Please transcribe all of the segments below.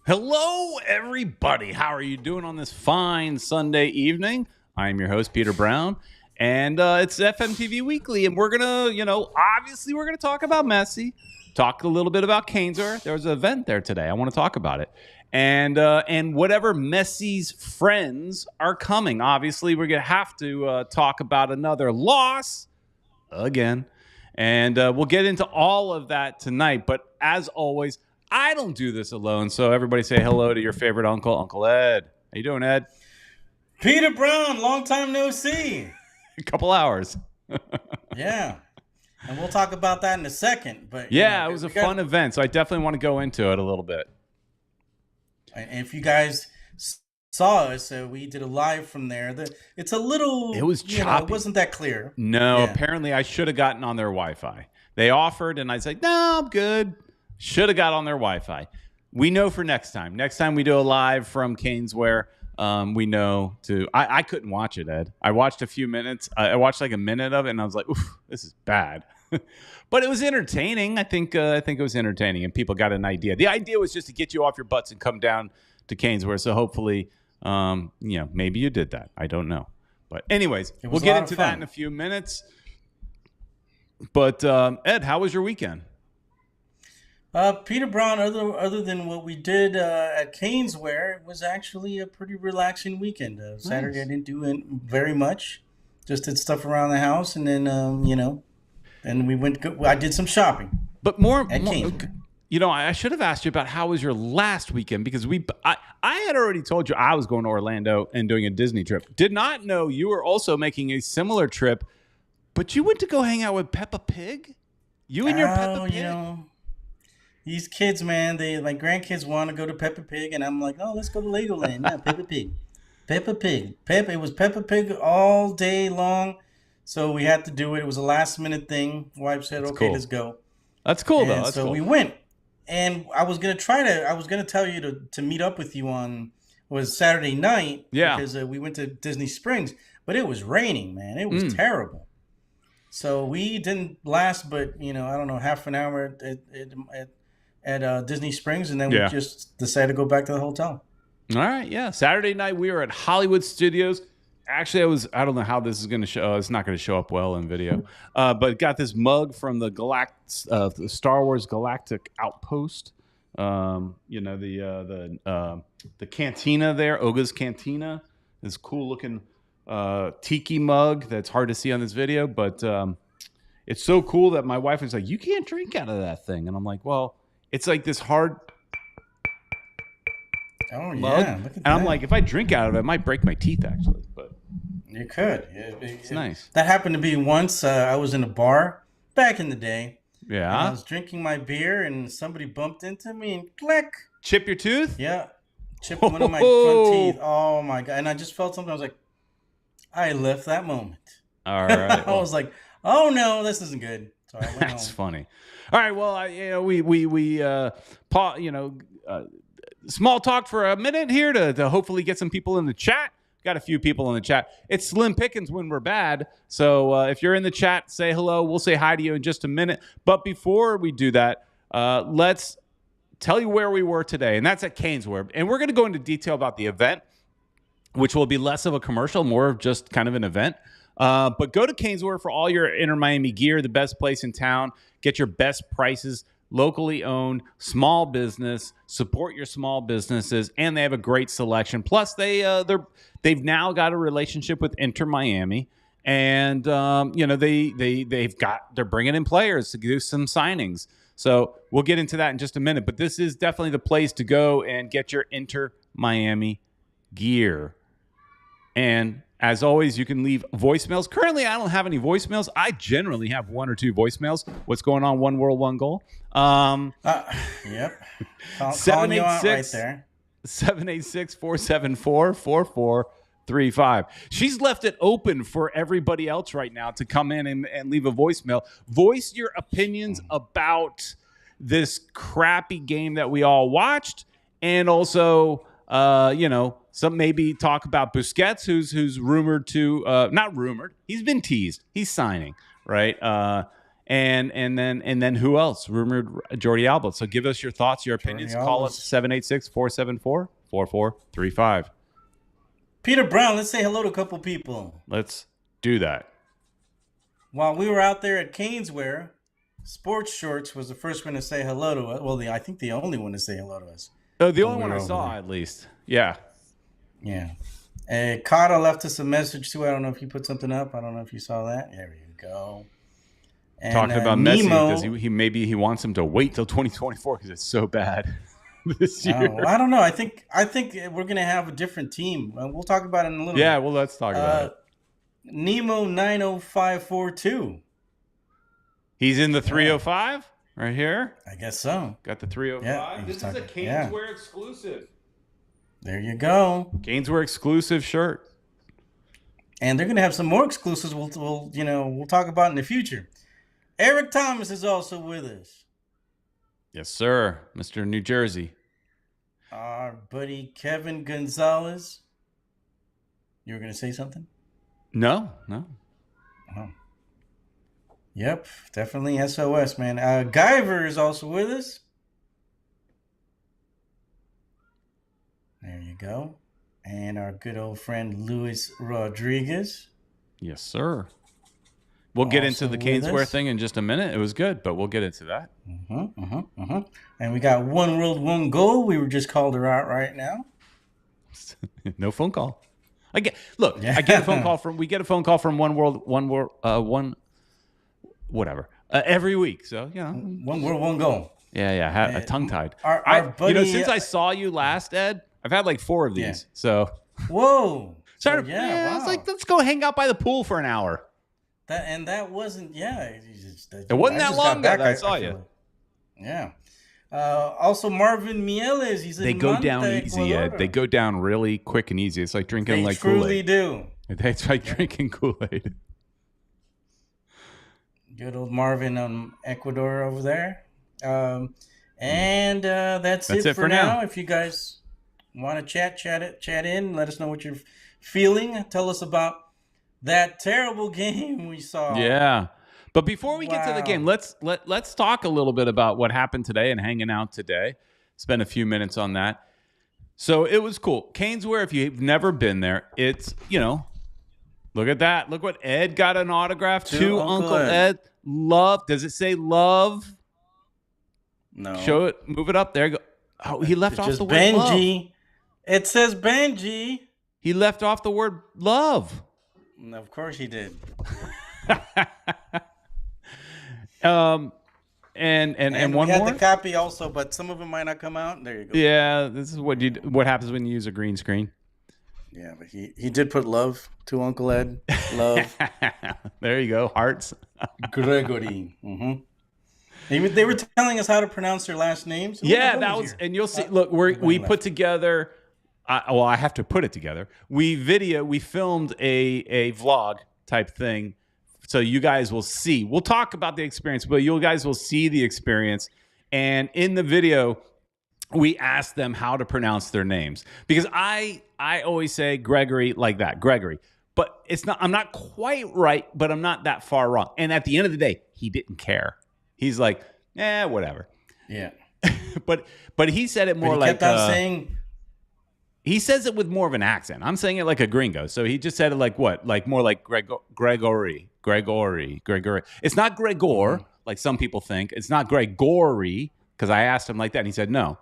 Hello, everybody. How are you doing on this fine Sunday evening? I'm your host, Peter Brown, and it's FMTV Weekly, and we're going to, obviously we're going to talk about Messi, talk a little bit about Keynes Ware. There was an event there today. I want to talk about it. And whatever Messi's friends are coming. Obviously, we're going to have to talk about another loss again, and we'll get into all of that tonight. But as always, I don't do this alone, so everybody say hello to your favorite uncle, Uncle Ed. How you doing, Ed? Peter Brown, long time no see. A couple hours. Yeah, and we'll talk about that in a second. But yeah, it was a fun event, so I definitely want to go into it a little bit. And if you guys saw us, we did a live from there. It's a little. It was choppy. It wasn't that clear. No, apparently I should have gotten on their Wi-Fi. They offered, and I said, "No, I'm good." Should have got on their Wi-Fi. We know for next time. Next time we do a live from Keynes Ware, we know to. I couldn't watch it, Ed. I watched a few minutes. I watched like a minute of it, and I was like, "Oof, this is bad." But it was entertaining. I think it was entertaining, and people got an idea. The idea was just to get you off your butts and come down to Keynes Ware. So hopefully, maybe you did that. I don't know. But anyways, we'll get into that in a few minutes. But Ed, how was your weekend? Peter Brown, other than what we did at Keynes Ware, it was actually a pretty relaxing weekend. Saturday I didn't do very much, just did stuff around the house, and then and we went. I did some shopping. But more I should have asked you about how was your last weekend, because I had already told you I was going to Orlando and doing a Disney trip. Did not know you were also making a similar trip, but you went to go hang out with Peppa Pig. You and your Peppa Pig. These kids, man, my grandkids want to go to Peppa Pig, and I'm like, oh, let's go to Legoland. Yeah, Peppa Pig. Peppa Pig. It was Peppa Pig all day long, so we had to do it. It was a last-minute thing. Wife said, okay, let's go. That's cool, though. That's cool. We went, and I was going to tell you to meet up with you was Saturday night, because we went to Disney Springs, but it was raining, man. It was terrible. So we didn't last but, I don't know, half an hour at Disney Springs, and then we just decided to go back to the hotel. All right, yeah. Saturday night we were at Hollywood Studios. Actually, I don't know how this is going to show. It's not going to show up well in video. But got this mug from the the Star Wars Galactic Outpost. The cantina there, Oga's Cantina, this cool looking tiki mug that's hard to see on this video, but it's so cool that my wife was like, "You can't drink out of that thing," and I'm like, "Well." It's like this hard mug. Look at that. I'm like, if I drink out of it might break my teeth, actually. But you could. It's nice. That happened to be once. I was in a bar back in the day. Yeah. I was drinking my beer, and somebody bumped into me and click. Chip your tooth? Yeah. Chipped one of my front teeth. Oh, my God. And I just felt something. I was like, I left that moment. All right. I was like, oh, no, this isn't good. So I went That's home. Funny. All right. Well, small talk for a minute here to hopefully get some people in the chat. Got a few people in the chat. It's slim pickings when we're bad. So if you're in the chat, say hello. We'll say hi to you in just a minute. But before we do that, let's tell you where we were today. And that's at Keynes Ware. And we're going to go into detail about the event, which will be less of a commercial, more of just kind of an event. But go to Keynes Ware for all your Inter Miami gear, the best place in town. Get your best prices, locally owned, small business. Support your small businesses, and they have a great selection. Plus, they've now got a relationship with Inter Miami, and they're bringing in players to do some signings. So we'll get into that in just a minute. But this is definitely the place to go and get your Inter Miami gear. And as always, you can leave voicemails. Currently, I don't have any voicemails. I generally have one or two voicemails. What's going on? One world, one goal. Yep. Calling you out right there. 786-474-4435. She's left it open for everybody else right now to come in and leave a voicemail. Voice your opinions about this crappy game that we all watched, and also, some maybe talk about Busquets, who's rumored to not rumored. He's been teased. He's signing, right? And then who else? Rumored Jordi Alba. So give us your thoughts, your opinions. Call us 786-474-4435. Peter Brown, let's say hello to a couple people. Let's do that. While we were out there at Keynes Ware, Sports Shorts was the first one to say hello to us. Well, I think the only one to say hello to us. Oh, the only one I saw, at least. Yeah. Yeah. Kata left us a message too. I don't know if he put something up. I don't know if you saw that. There you go. And, talking about Messi, Nemo, because he wants him to wait till 2024 because it's so bad this year. I don't know. I think we're gonna have a different team. We'll talk about it in a little bit. Yeah, well, let's talk about it. Nemo 90542. He's in the 305 right here. I guess so. Got the 305. Yeah, this is a Keynes Ware exclusive. There you go. Keynes Ware exclusive shirt. And they're gonna have some more exclusives. We'll talk about in the future. Eric Thomas is also with us. Yes, sir. Mr. New Jersey. Our buddy Kevin Gonzalez. You were going to say something? No. Oh. Yep, definitely SOS, man. Guyver is also with us. There you go. And our good old friend Luis Rodriguez. Yes, sir. We'll get into the Keynes Ware thing in just a minute. It was good, but we'll get into that. And we got One World, One Goal. We were just called her out right now. No phone call. I get a phone call from. We get a phone call from One World, whatever, every week. So One World, One Goal. Yeah. Tongue tied. Our buddy, since I saw you last, Ed, I've had like 4 of these. Yeah. So whoa. Wow. I was like, let's go hang out by the pool for an hour. That wasn't, it wasn't that long ago that I saw you. Yeah. Also, Marvin Mieles, he's in They go Manta, down easy, Ecuador. Ed. They go down really quick and easy. It's like drinking They Kool-Aid. truly do. It's like drinking Kool-Aid. Good old Marvin Ecuador over there. And that's it for now. If you guys want to chat in, let us know what you're feeling. Tell us about that terrible game we saw. Yeah. But before we get to the game, let's talk a little bit about what happened today and hanging out today. Spend a few minutes on that. So it was cool. Keynes Ware, if you've never been there, it's, look at that. Look what Ed got an autograph to Uncle Ed. Love. Does it say love? No. Show it. Move it up. There you go. Oh, he left off the word Benji. love. It says Benji. He left off the word love. Of course he did. And one we had more. the copy also, but some of them might not come out. There you go. Yeah, this is what happens when you use a green screen. Yeah, but he did put love to Uncle Ed. Love. There you go. Hearts. Gregory. They were telling us how to pronounce their last names. Yeah, that was, and you'll see. Look, we put together. I have to put it together. We filmed a vlog type thing, so you guys will see. We'll talk about the experience, but you guys will see the experience. And in the video, we asked them how to pronounce their names because I always say Gregory like that, Gregory. But it's not. I'm not quite right, but I'm not that far wrong. And at the end of the day, he didn't care. He's like, whatever. Yeah. but he said it more kept on saying. He says it with more of an accent. I'm saying it like a gringo. So he just said it like what? Like more like Gregory. It's not Gregor, like some people think. It's not Gregory, because I asked him like that, and he said no.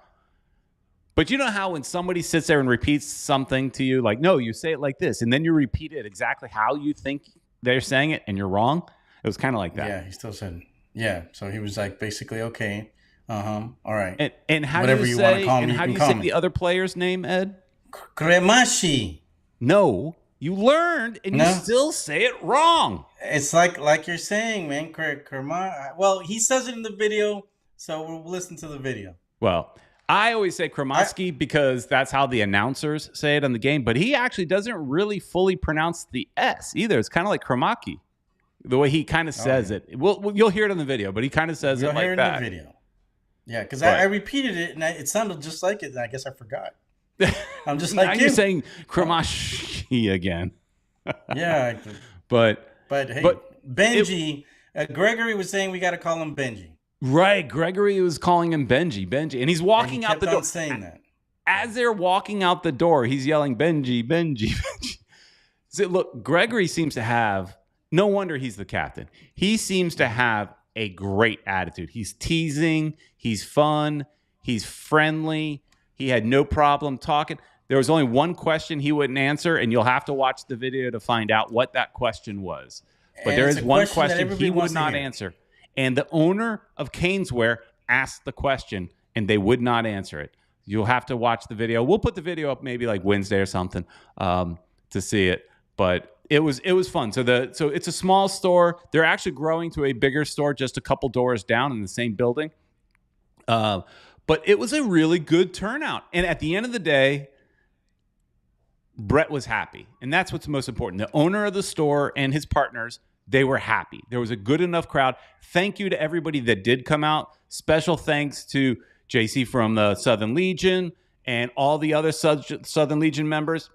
But you know how when somebody sits there and repeats something to you, like, no, you say it like this, and then you repeat it exactly how you think they're saying it, and you're wrong? It was kind of like that. Yeah, he still said, yeah. So he was like, basically, okay, all right. And how whatever do you want say, to call me, and how do you say the other player's name, Ed? Kremashi. No, you learned, and you still say it wrong. It's like you're saying, man. Well, he says it in the video, so we'll listen to the video. Well, I always say Kremaski because that's how the announcers say it on the game, but he actually doesn't really fully pronounce the S either. It's kind of like Kremaki, the way he kind of says it. You'll hear it in the video, but he kind of says it like that. You'll hear it in the video. Yeah, because I repeated it, and it sounded just like it, and I guess I forgot. I'm just like now you're saying Kremashi again. Yeah. But hey, Benji, Gregory was saying we got to call him Benji. Right, Gregory was calling him Benji, and he's walking out the door. Saying that. As they're walking out the door, he's yelling, Benji, Benji, Benji. So look, Gregory seems to have, no wonder he's the captain. He seems to have a great attitude. He's teasing, he's fun, he's friendly. He had no problem talking. There was only one question he wouldn't answer, and you'll have to watch the video to find out what that question was. But there is one question he would not answer. And the owner of Keynes Ware asked the question, and they would not answer it. You'll have to watch the video. We'll put the video up maybe like Wednesday or something to see it. But it was fun. So it's a small store. They're actually growing to a bigger store just a couple doors down in the same building. But it was a really good turnout. And at the end of the day, Brett was happy. And that's what's most important. The owner of the store and his partners, they were happy. There was a good enough crowd. Thank you to everybody that did come out. Special thanks to JC from the Southern Legion and all the other Southern Legion members.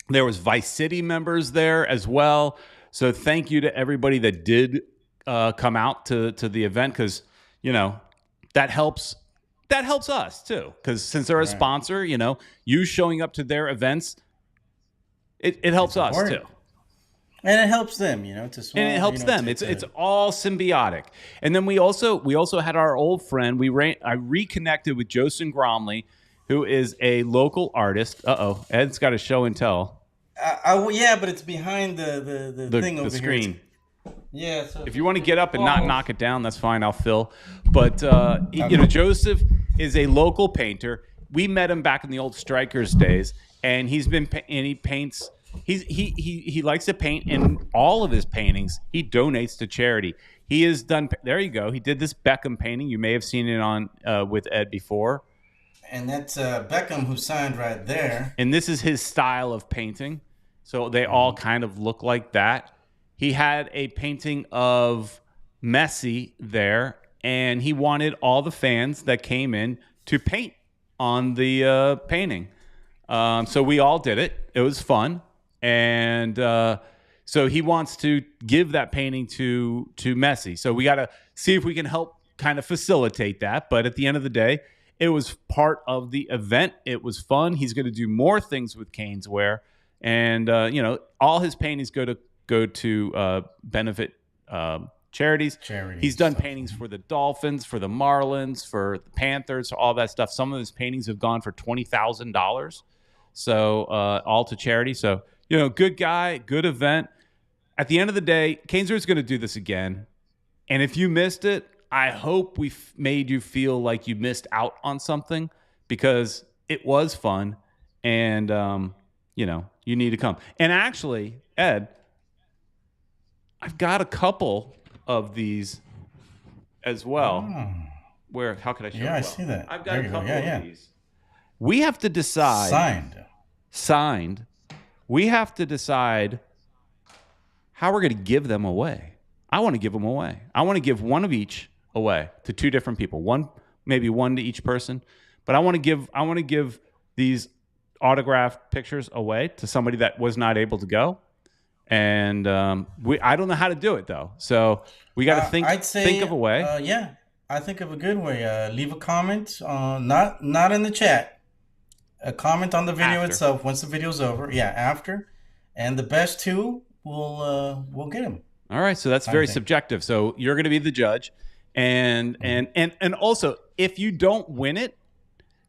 There was Vice City members there as well. So thank you to everybody that did come out to the event, because, that helps us too. Because since they're a sponsor, you showing up to their events, it helps us too. And it helps them, it's a small, and it helps them. It's all symbiotic. And then we also had our old friend. I reconnected with Joseph Gromley, who is a local artist. Ed's got a show and tell. Yeah, but it's behind the thing over the screen. Here. Yeah. So if you want to get up and not knock it down, that's fine. I'll fill. But Joseph is a local painter. We met him back in the old Strikers days, and he paints. He likes to paint, and all of his paintings he donates to charity. He has done. There you go. He did this Beckham painting. You may have seen it on with Ed before. And that's Beckham, who signed right there. And this is his style of painting. So they all kind of look like that. He had a painting of Messi there, and he wanted all the fans that came in to paint on the painting. So we all did it. It was fun. And so he wants to give that painting to Messi. So we got to see if we can help kind of facilitate that. But at the end of the day, it was part of the event. It was fun. He's going to do more things with Keynes Ware. And, all his paintings go to benefit charities. He's done paintings for the Dolphins, for the Marlins, for the Panthers, all that stuff. Some of his paintings have gone for $20,000. So all to charity. So, good guy, good event. At the end of the day, Keynes Ware is going to do this again. And if you missed it, I hope we made you feel like you missed out on something, because it was fun. And, you need to come. And actually, Ed, I've got a couple of these as well. Oh. How could I show you? Yeah, I see that. I've got a couple of these. We have to decide. Signed. We have to decide how we're going to give them away. I want to give them away. I want to give one of each away to two different people. Maybe one to each person. But I want to give these autographed pictures away to somebody that was not able to go. And I don't know how to do it though. So we got to think of a way. I think of a good way. Leave a comment not in the chat. A comment on the video itself once the video's over. Yeah, after. And the best two we'll get them. All right, so that's very subjective. So you're going to be the judge. And also, if you don't win it,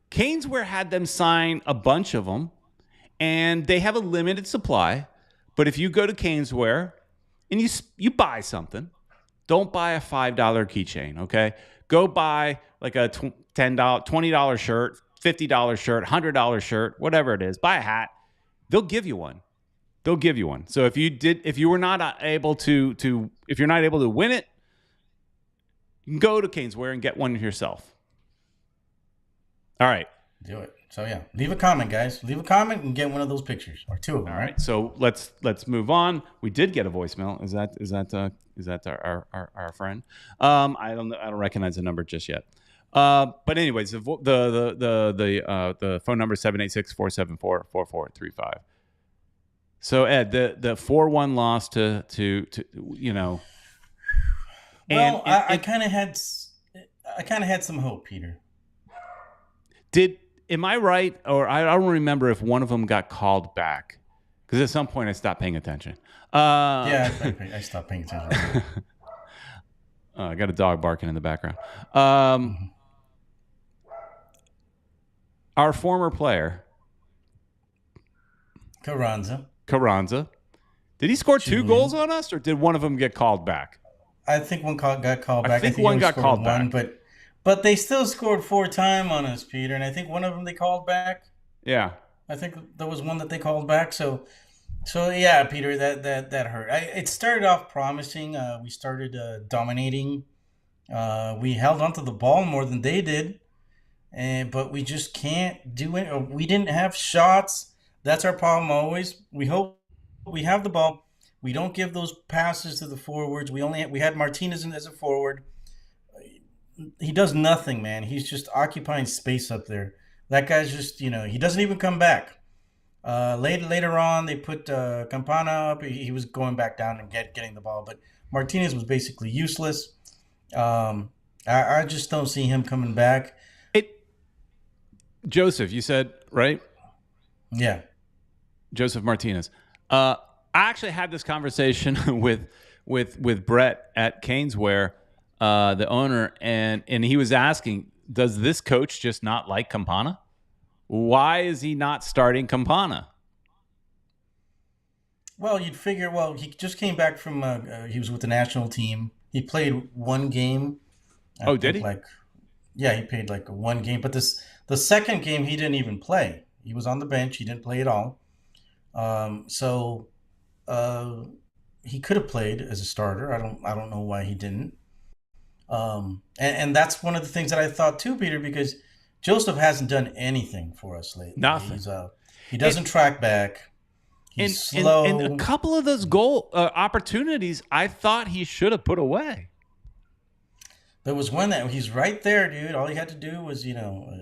Keynes Ware had them sign a bunch of them, and they have a limited supply. But if you go to Keynes Ware and you buy something, don't buy a $5 keychain, okay? Go buy like a $10, $20 shirt, $50 shirt, $100 shirt, whatever it is. Buy a hat. They'll give you one. So if you're not able to win it, you can go to Keynes Ware and get one yourself. All right. Do it. So yeah, leave a comment, guys. Leave a comment and get one of those pictures, or two of them. All right. So let's move on. We did get a voicemail. Is that our friend? I don't recognize the number just yet. But anyways, the phone number is 786-474-4435. So Ed, the 4-1 loss to Well, I kind of had some hope, Peter. Am I right, or I don't remember if one of them got called back? Because at some point I stopped paying attention. I stopped paying attention. I got a dog barking in the background. Our former player, Carranza. Did he score 2 goals on us, or did one of them get called back? I think one got called back. I think one got called back. But they still scored 4 times on us, Peter, and I think one of them they called back. Yeah. I think there was one that they called back. So yeah, Peter, that hurt. It started off promising. We started dominating. We held onto the ball more than they did, but we just can't do it. We didn't have shots. That's our problem always. We hope we have the ball. We don't give those passes to the forwards. We had Martinez as a forward. He does nothing, man. He's just occupying space up there. That guy's just, he doesn't even come back. Later on, they put Campana up. He was going back down and getting the ball, but Martinez was basically useless. I just don't see him coming back. Joseph, you said, right? Yeah. Joseph Martinez. I actually had this conversation with Brett at Keynes Ware, the owner, and he was asking, does this coach just not like Campana? Why is he not starting Campana? Well, you'd figure, he just came back from, he was with the national team. He played one game. Did he? He played like one game. But the second game, he didn't even play. He was on the bench. He didn't play at all. He could have played as a starter. I don't know why he didn't. And that's one of the things that I thought too, Peter, because Joseph hasn't done anything for us lately. Nothing. He doesn't track back. He's slow. And a couple of those goal opportunities, I thought he should have put away. There was one that he's right there, dude. All he had to do was,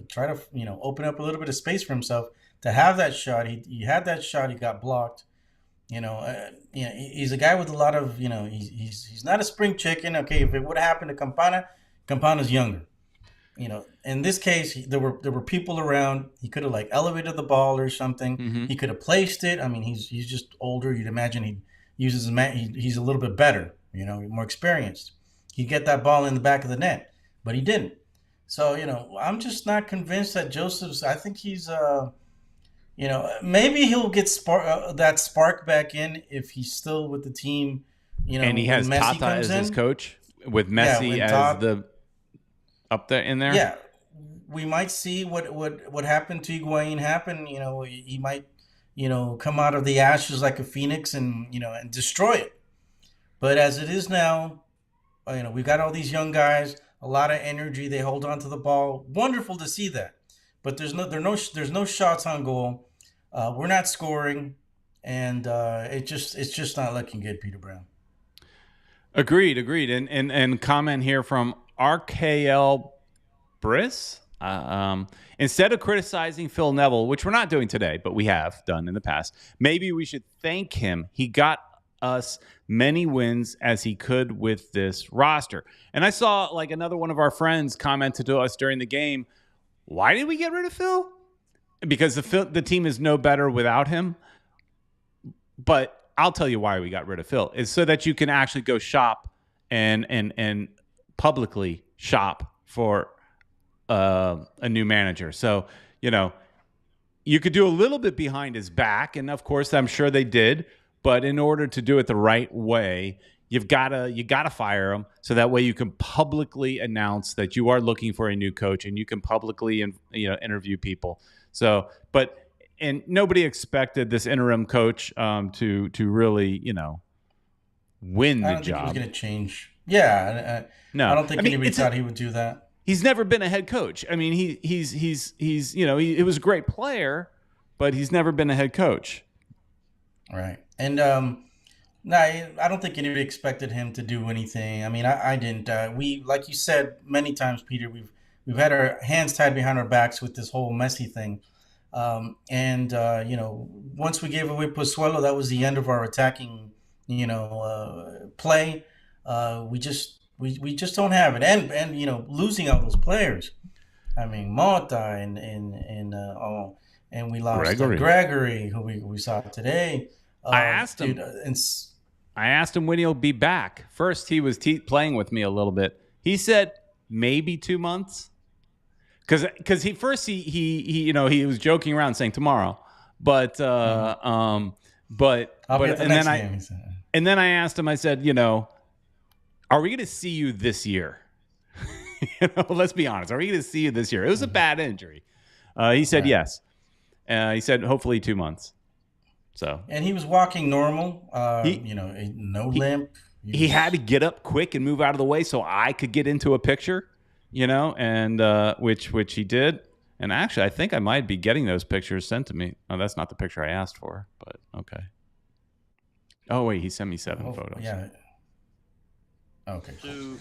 try to, open up a little bit of space for himself to have that shot. He had that shot. He got blocked. He's a guy with a lot of, he's not a spring chicken. Okay, if it would have happened to Campana, Campana's younger. In this case, there were people around. He could have elevated the ball or something. Mm-hmm. He could have placed it. I mean, he's just older. You'd imagine he's a little bit better. More experienced. He'd get that ball in the back of the net, but he didn't. So I'm just not convinced that Joseph's. I think he's maybe he'll get that spark back in if he's still with the team. And he has Tata as his coach with Messi as the up there in there. Yeah, we might see what happened to Higuain happen. He might come out of the ashes like a phoenix and and destroy it. But as it is now, we've got all these young guys, a lot of energy. They hold on to the ball. Wonderful to see that. But there's no shots on goal. We're not scoring, and it's just not looking good, Peter Brown. Agreed. And comment here from RKL Briss. Instead of criticizing Phil Neville, which we're not doing today, but we have done in the past, maybe we should thank him. He got us many wins as he could with this roster. And I saw another one of our friends commented to us during the game, why did we get rid of Phil? Because the team is no better without him. But I'll tell you why we got rid of Phil. It's so that you can actually go shop and publicly shop for a new manager. So, you could do a little bit behind his back. And of course, I'm sure they did. But in order to do it the right way, you gotta fire him, so that way you can publicly announce that you are looking for a new coach, and you can publicly interview people. So, and nobody expected this interim coach to really win the job. I don't think he was going to change. Yeah, no, I don't think anybody thought he would do that. He's never been a head coach. I mean, he was a great player, but he's never been a head coach. Right. And no, I don't think anybody expected him to do anything. I mean, I didn't. We, like you said many times, Peter, we've had our hands tied behind our backs with this whole Messi thing. Once we gave away Pozuelo, that was the end of our attacking, play. we just don't have it, and losing all those players. I mean, Mota and we lost Gregory, who we saw today. I asked him. I asked him when he'll be back. First, he was playing with me a little bit. He said maybe 2 months, because he was joking around saying tomorrow, but and then I asked him. I said, are we going to see you this year? Let's be honest. Are we going to see you this year? It was a bad injury. He said yes. He said hopefully 2 months. So, and he was walking normal. No limp. He had to get up quick and move out of the way so I could get into a picture, and which he did. And actually, I think I might be getting those pictures sent to me. Oh, that's not the picture I asked for, but okay. Oh wait, he sent me 7 photos. Yeah. Okay. Cool.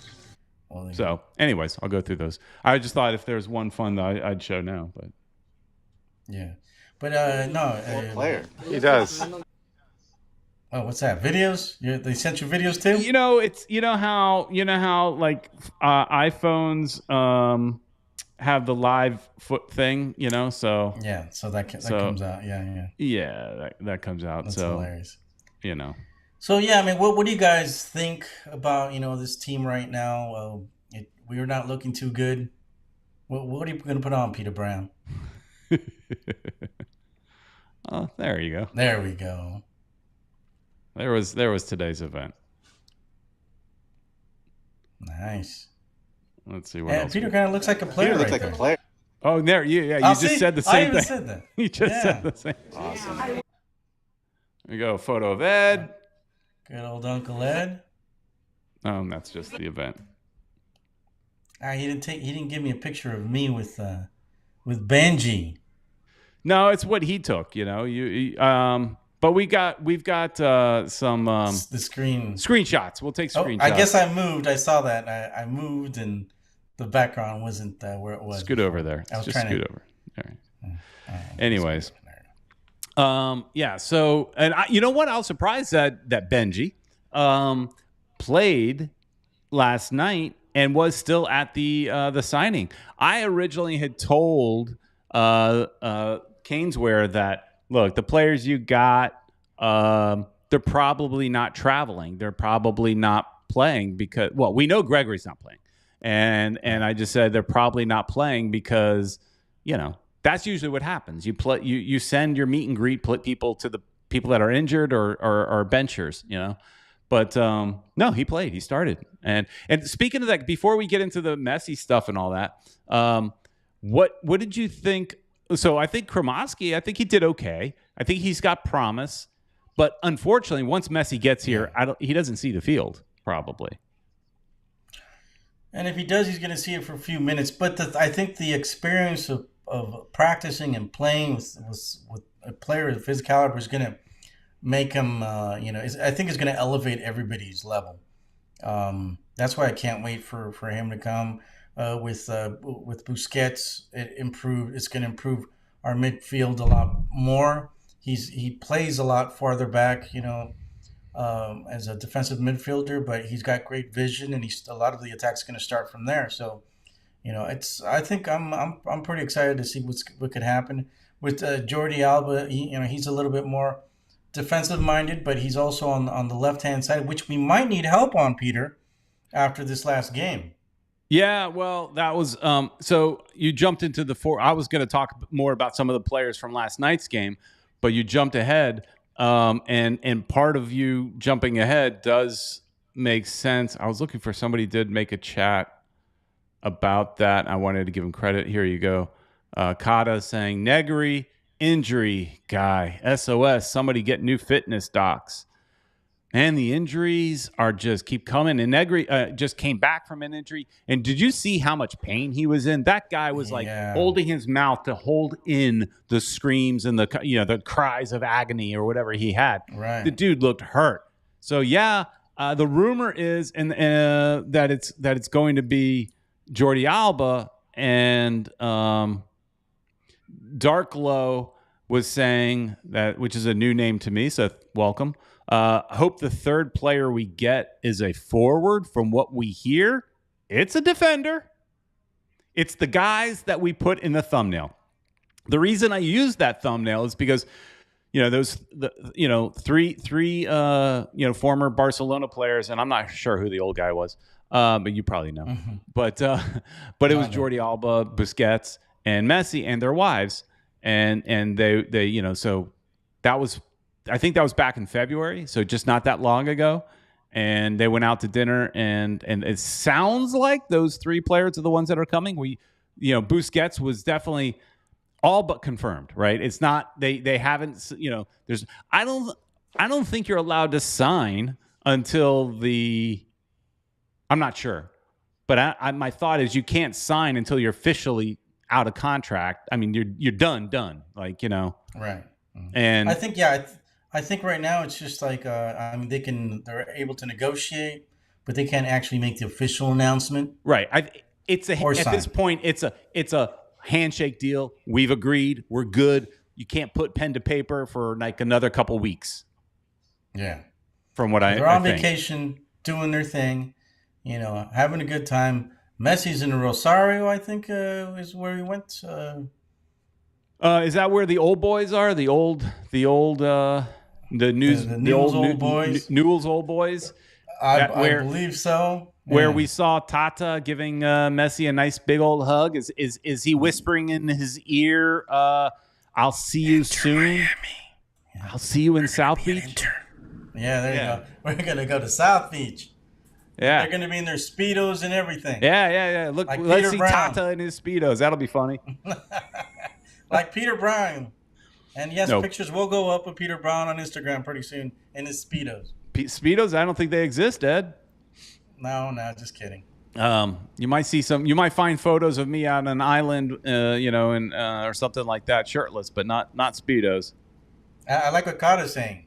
So, anyways, I'll go through those. I just thought if there's one fun that I'd show now, but yeah. But no, player. He does. Oh, what's that? Videos? They sent you videos too? It's how like iPhones have the live foot thing, so yeah, so that comes out. Yeah, that comes out. That's so hilarious. So yeah, I mean, what do you guys think about this team right now? We are not looking too good. What are you going to put on, Peter Brown? Oh, there you go. There we go. There was today's event. Nice. Let's see what else. Peter kind of looks like a player. Peter looks like a player. Oh, there you just said the same thing. Said that. You just said the same. Awesome. There you go. Photo of Ed. Good old Uncle Ed. That's just the event. He didn't give me a picture of me with Benji. No, it's what he took. But we've got some the screenshots. We'll take screenshots. I guess I moved. I saw that. I moved and the background wasn't where it was. Scoot over there. Just scoot over. All right. Anyways. Yeah. So, and you know what? I was surprised that Benji played last night and was still at the signing. I originally had told Keynes Ware that, look, the players you got, they're probably not traveling. They're probably not playing because, well, we know Gregory's not playing, and I just said they're probably not playing because that's usually what happens. You send your meet and greet people to the people that are injured or benchers, But no, he played. He started. And speaking of that, before we get into the Messi stuff and all that, what did you think? So I think Kremovsky, I think he did okay. I think he's got promise. But unfortunately, once Messi gets here, he doesn't see the field, probably. And if he does, he's going to see it for a few minutes. But I think the experience of practicing and playing with a player of his caliber is going to make him, I think it's going to elevate everybody's level. That's why I can't wait for him to come. With Busquets, it's going to improve our midfield a lot more. He plays a lot farther back, as a defensive midfielder, but he's got great vision, and a lot of the attack's going to start from there. So, I think I'm pretty excited to see what could happen with Jordi Alba. He's a little bit more defensive minded, but he's also on the left hand side, which we might need help on, Peter, after this last game. Yeah, well, that was so you jumped into the four. I was going to talk more about some of the players from last night's game, but you jumped ahead, and part of you jumping ahead does make sense. I was looking for somebody did make a chat about that. I wanted to give him credit. Here you go. Kata saying Negri injury guy SOS. Somebody get new fitness docs. And the injuries are just keep coming. And Negri just came back from an injury. And did you see how much pain he was in? That guy was like holding his mouth to hold in the screams and the cries of agony or whatever he had. Right. The dude looked hurt. So the rumor is that it's going to be Jordi Alba, and Dark Low was saying that, which is a new name to me. So welcome. Hope the third player we get is a forward. From what we hear, it's a defender. It's the guys that we put in the thumbnail. The reason I use that thumbnail is because, three former Barcelona players, and I'm not sure who the old guy was, but you probably know. Mm-hmm. But it was Jordi Alba, Busquets, and Messi, and their wives, and they so that was, I think that was back in February, so just not that long ago. And they went out to dinner, and it sounds like those three players are the ones that are coming. Busquets was definitely all but confirmed, right? It's not, they haven't, there's, I don't think you're allowed to sign until I'm not sure, but my thought is you can't sign until you're officially out of contract. I mean, you're done, right. Mm-hmm. And I think right now it's just like, they're able to negotiate, but they can't actually make the official announcement. Right. At this point, it's a handshake deal. We've agreed. We're good. You can't put pen to paper for like another couple weeks. Yeah. From what they're on vacation, doing their thing, having a good time. Messi's in Rosario, I think, is where he went. Is that where the old boys are? The old Newell's old boys. I believe so. Where we saw Tata giving Messi a nice big old hug. Is he whispering in his ear, "I'll see you soon. I'll see you in South Beach." Yeah, there you go. We're gonna go to South Beach. Yeah, they're gonna be in their Speedos and everything. Yeah. Look, like let's see Tata in his Speedos. That'll be funny. Like Peter Brown. And yes, pictures will go up with Peter Brown on Instagram pretty soon in his Speedos. Speedos? I don't think they exist, Ed. No, just kidding. You might see you might find photos of me on an island, or something like that, shirtless, but not Speedos. I like what Kata's saying.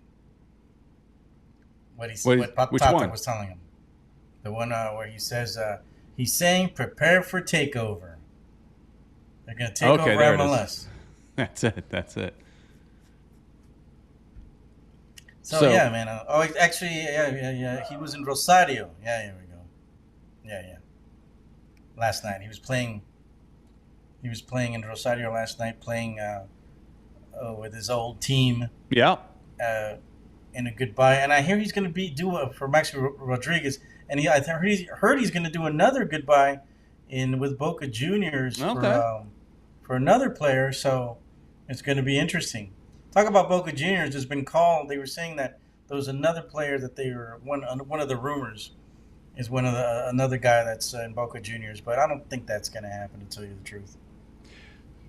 What Tata was telling him. The one where he says, he's saying, prepare for takeover. They're going to take over MLS. That's it. So yeah, man. Yeah. He was in Rosario. Yeah, here we go. Yeah. Last night he was playing. He was playing in Rosario last night, playing with his old team. Yeah. In a goodbye, and I hear he's going to do for Maxi Rodriguez, and I heard he's going to do another goodbye with Boca Juniors for another player. So it's going to be interesting. Talk about Boca Juniors has been called. They were saying that there was another player that they were one of the rumors is another guy that's in Boca Juniors, but I don't think that's going to happen, to tell you the truth.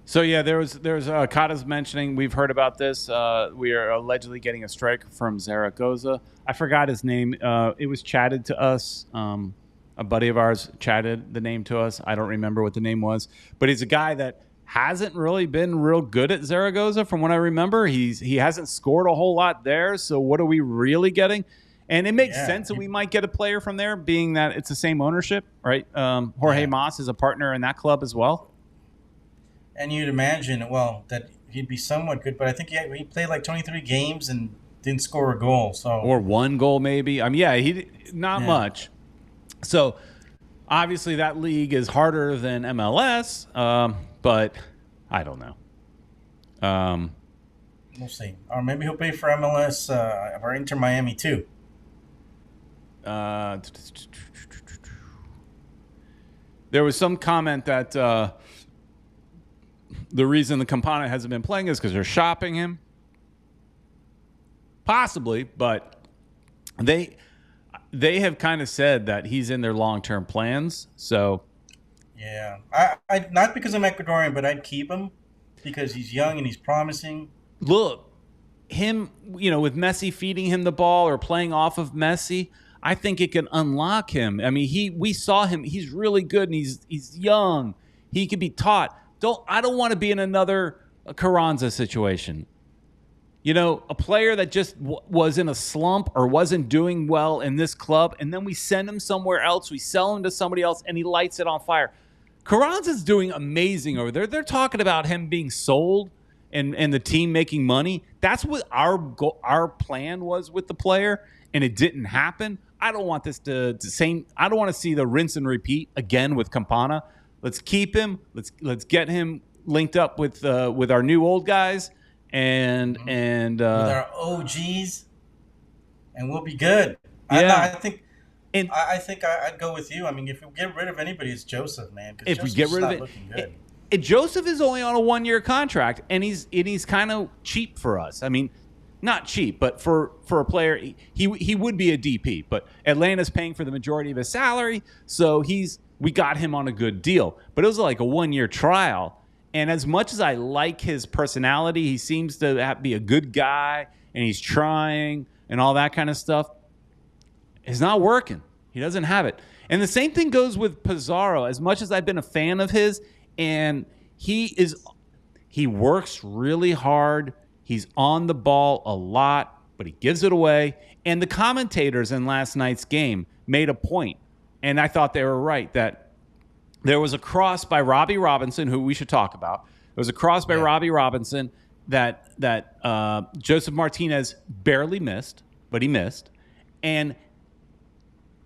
So yeah, there's Kata's mentioning, we've heard about this. We are allegedly getting a strike from Zaragoza. I forgot his name. It was chatted to us. A buddy of ours chatted the name to us. I don't remember what the name was, but he's a guy that hasn't really been real good at Zaragoza from what I remember. He hasn't scored a whole lot there. So what are we really getting? And it makes sense that we might get a player from there, being that it's the same ownership, right? Jorge Mas is a partner in that club as well. And you'd imagine, that he'd be somewhat good, but I think he played like 23 games and didn't score a goal. Or one goal maybe. I mean, he not much. So obviously that league is harder than MLS, but I don't know. We'll see. Or maybe he'll play for MLS or Inter Miami too. There was some comment that the reason the Campana hasn't been playing is because they're shopping him. Possibly, but they have kind of said that he's in their long-term plans. So, yeah, I not because I'm Ecuadorian, but I'd keep him because he's young and he's promising. Look, him, with Messi feeding him the ball or playing off of Messi, I think it can unlock him. I mean, we saw him. He's really good and he's young. He can be taught. I don't want to be in another Carranza situation. A player that just was in a slump or wasn't doing well in this club, and then we send him somewhere else. We sell him to somebody else, and he lights it on fire. Carranza's doing amazing over there. They're talking about him being sold, and the team making money. That's what our plan was with the player, and it didn't happen. I don't want this to same. I don't want to see the rinse and repeat again with Campana. Let's keep him. Let's get him linked up with our new old guys and with our OGs, and we'll be good. Yeah, I think I'd go with you. I mean, if we get rid of anybody, it's Joseph, man. If we get rid of it, looking good. Joseph is only on a 1-year contract, and he's kind of cheap for us. I mean, not cheap, but for a player, he would be a DP. But Atlanta's paying for the majority of his salary, so we got him on a good deal. But it was like a 1-year trial, and as much as I like his personality, he seems to be a good guy, and he's trying and all that kind of stuff. It's not working. He doesn't have it. And the same thing goes with Pizarro. As much as I've been a fan of his, and he works really hard. He's on the ball a lot, but he gives it away. And the commentators in last night's game made a point, and I thought they were right, that there was a cross by Robbie Robinson, who we should talk about. There was a cross by Robbie Robinson that Joseph Martinez barely missed, but he missed. And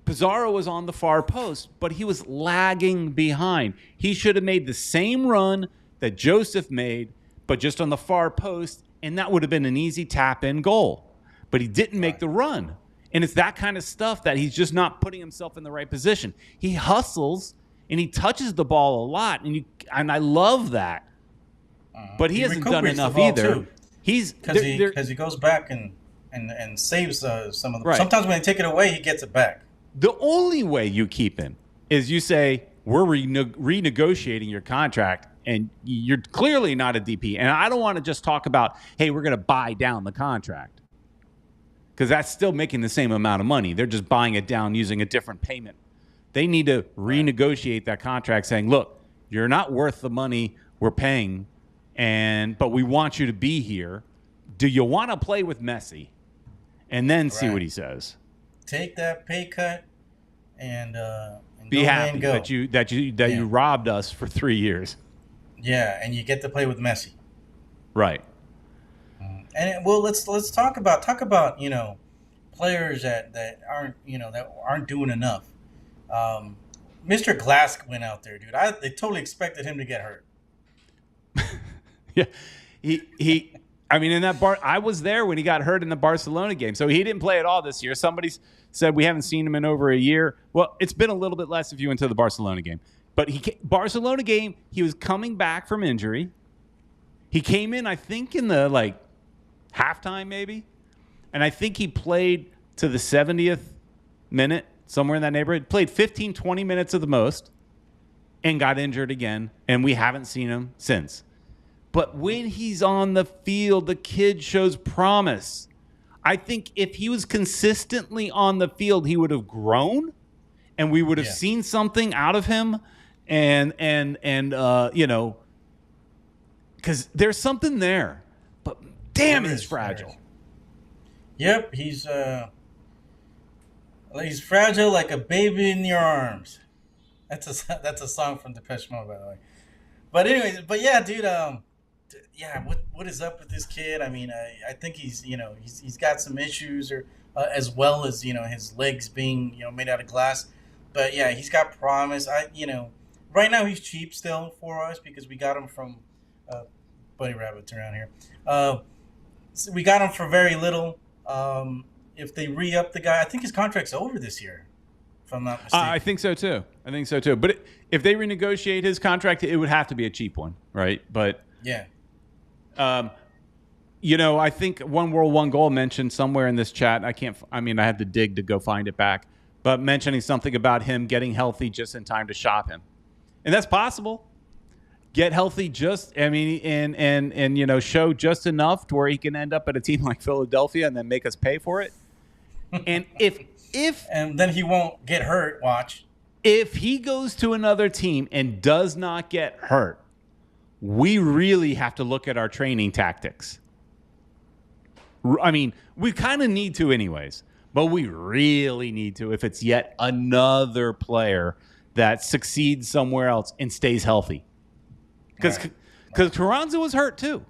Pizarro was on the far post, but he was lagging behind. He should have made the same run that Joseph made, but just on the far post, and that would have been an easy tap-in goal. But he didn't make the run. And it's that kind of stuff that he's just not putting himself in the right position. He hustles, and he touches the ball a lot, and I love that. But he hasn't done enough either. Because he goes back and saves some of the. Right. Sometimes when they take it away, he gets it back. The only way you keep him is you say, we're renegotiating your contract, and you're clearly not a DP. And I don't want to just talk about, hey, we're going to buy down the contract, because that's still making the same amount of money. They're just buying it down using a different payment. They need to renegotiate that contract saying, look, you're not worth the money we're paying, but we want you to be here. Do you want to play with Messi? And then see what he says. Take that pay cut and be happy that you robbed us for 3 years. Yeah, and you get to play with Messi. Right. And let's talk about players that aren't doing enough. Mr. Glass went out there, dude. They totally expected him to get hurt. Yeah, he. I mean, in that I was there when he got hurt in the Barcelona game, so he didn't play at all this year. Somebody said we haven't seen him in over a year. Well, it's been a little bit less if you went to the Barcelona game. But Barcelona game, he was coming back from injury. He came in, I think, in the halftime maybe, and I think he played to the 70th minute, somewhere in that neighborhood. Played 15, 20 minutes at the most, and got injured again, and we haven't seen him since. But when he's on the field, the kid shows promise. I think if he was consistently on the field, he would have grown, and we would have seen something out of him. And because there's something there. But damn, he's fragile. Yep, he's fragile like a baby in your arms. That's a song from Depeche Mode, by the way. But anyways, yeah, dude. What is up with this kid? I mean, I think he's got some issues, or as well as his legs being made out of glass. But yeah, he's got promise. Right now he's cheap still for us because we got him from Buddy Rabbit's around here. So we got him for very little. If they re-up the guy, I think his contract's over this year, if I'm not mistaken. I think so too. But if they renegotiate his contract, it would have to be a cheap one, right? But yeah. I think One World, One Goal mentioned somewhere in this chat. I have to dig to go find it back, but mentioning something about him getting healthy just in time to shop him. And that's possible. Get healthy and show just enough to where he can end up at a team like Philadelphia and then make us pay for it. And and then he won't get hurt, watch. If he goes to another team and does not get hurt, we really have to look at our training tactics. I mean, we kind of need to anyways, but we really need to if it's yet another player that succeeds somewhere else and stays healthy. Because Carranza was hurt too.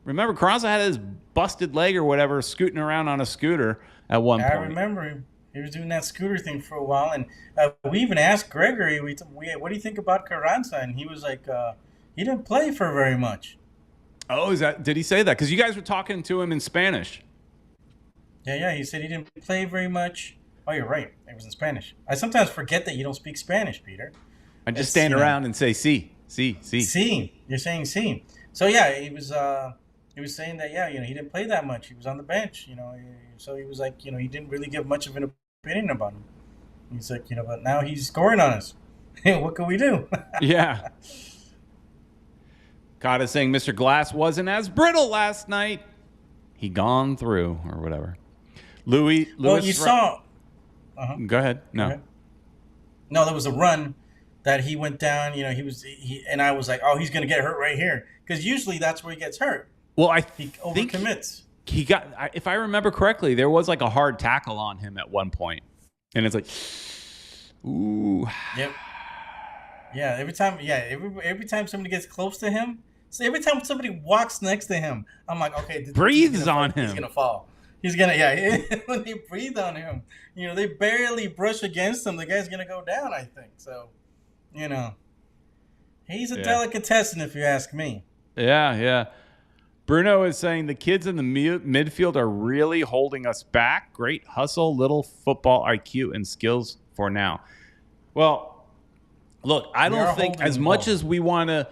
Remember, Carranza had his busted leg or whatever scooting around on a scooter at one point. I remember him. He was doing that scooter thing for a while, and we even asked Gregory, what do you think about Carranza? And he was like, he didn't play for very much. Oh, did he say that? Because you guys were talking to him in Spanish. Yeah, he said he didn't play very much. Oh, you're right. It was in Spanish. I sometimes forget that you don't speak Spanish, Peter. I just stand around and say "sí." You're saying "sí." So yeah, he was saying that he didn't play that much. He was on the bench, so he was like, he didn't really give much of an opinion about him. He's like, but now he's scoring on us. What can we do? Yeah. Kata saying Mr. Glass wasn't as brittle last night. He gone through or whatever. Louis. Well, you saw. Go ahead. No. Okay. No, there was a run that he went down. And I was like, oh, he's going to get hurt right here, because usually that's where he gets hurt. Well, he overcommits. He got, if I remember correctly, there was like a hard tackle on him at one point, and it's like, ooh. Yep. Yeah. Every time somebody gets close to him, so every time somebody walks next to him, I'm like, okay, breathes on him. He's gonna fall. He's gonna when they breathe on him, they barely brush against him. The guy's gonna go down, I think. So, he's a delicatessen, if you ask me. Yeah. Bruno is saying the kids in the midfield are really holding us back. Great hustle, little football IQ and skills for now. Well, look, I don't think as much as we want to,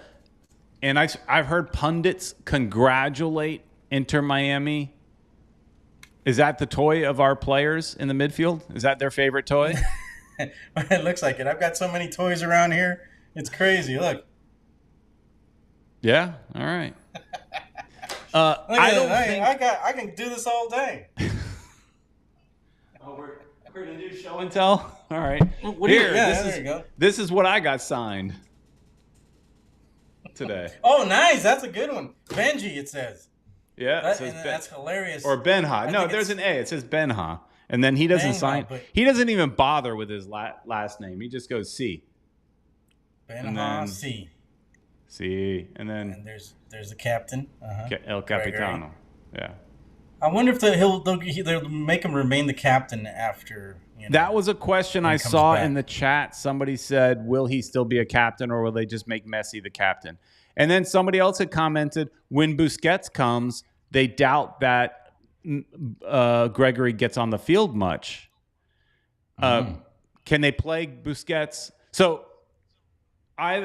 and I've heard pundits congratulate Inter Miami. Is that the toy of our players in the midfield? Is that their favorite toy? It looks like it. I've got so many toys around here. It's crazy. Look. Yeah. All right. I can do this all day. Oh, we're gonna do show and tell. All right. There you go. This is what I got signed today. Oh, nice. That's a good one. Benji, it says. Yeah, that's hilarious. Or Benha. No, there's an A. It says Benha, and then he doesn't sign. He doesn't even bother with his last name. He just goes C. Benha C. C, and there's the captain. El Capitano. Yeah. I wonder if they'll make him remain the captain after. That was a question I saw in the chat. Somebody said, "Will he still be a captain, or will they just make Messi the captain?" And then somebody else had commented, "When Busquets comes, they doubt that Gregory gets on the field much. Can they play Busquets?" So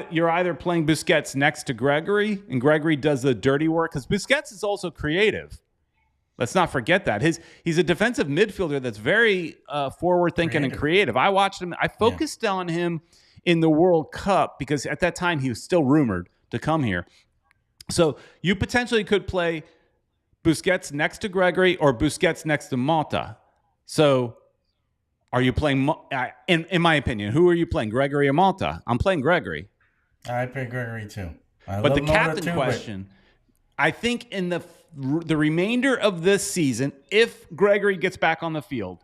you're either playing Busquets next to Gregory, and Gregory does the dirty work, because Busquets is also creative. Let's not forget that. He's a defensive midfielder that's very forward-thinking and creative. I watched him. I focused on him in the World Cup because at that time he was still rumored to come here. So you potentially could play Busquets next to Gregory or Busquets next to Mata. So are you playing, in my opinion, who are you playing, Gregory or Mata? I'm playing Gregory. I play Gregory too. But the captain question, I think in the remainder of this season, if Gregory gets back on the field,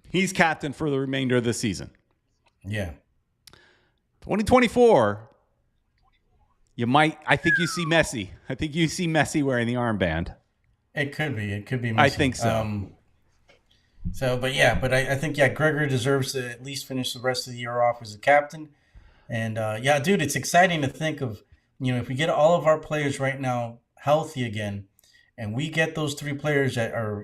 he's captain for the remainder of the season. Yeah. 2024, I think you see Messi. I think you see Messi wearing the armband. It could be Messi. I think so. But I think Gregory deserves to at least finish the rest of the year off as a captain. And dude, it's exciting to think of, if we get all of our players right now healthy again, and we get those three players that are,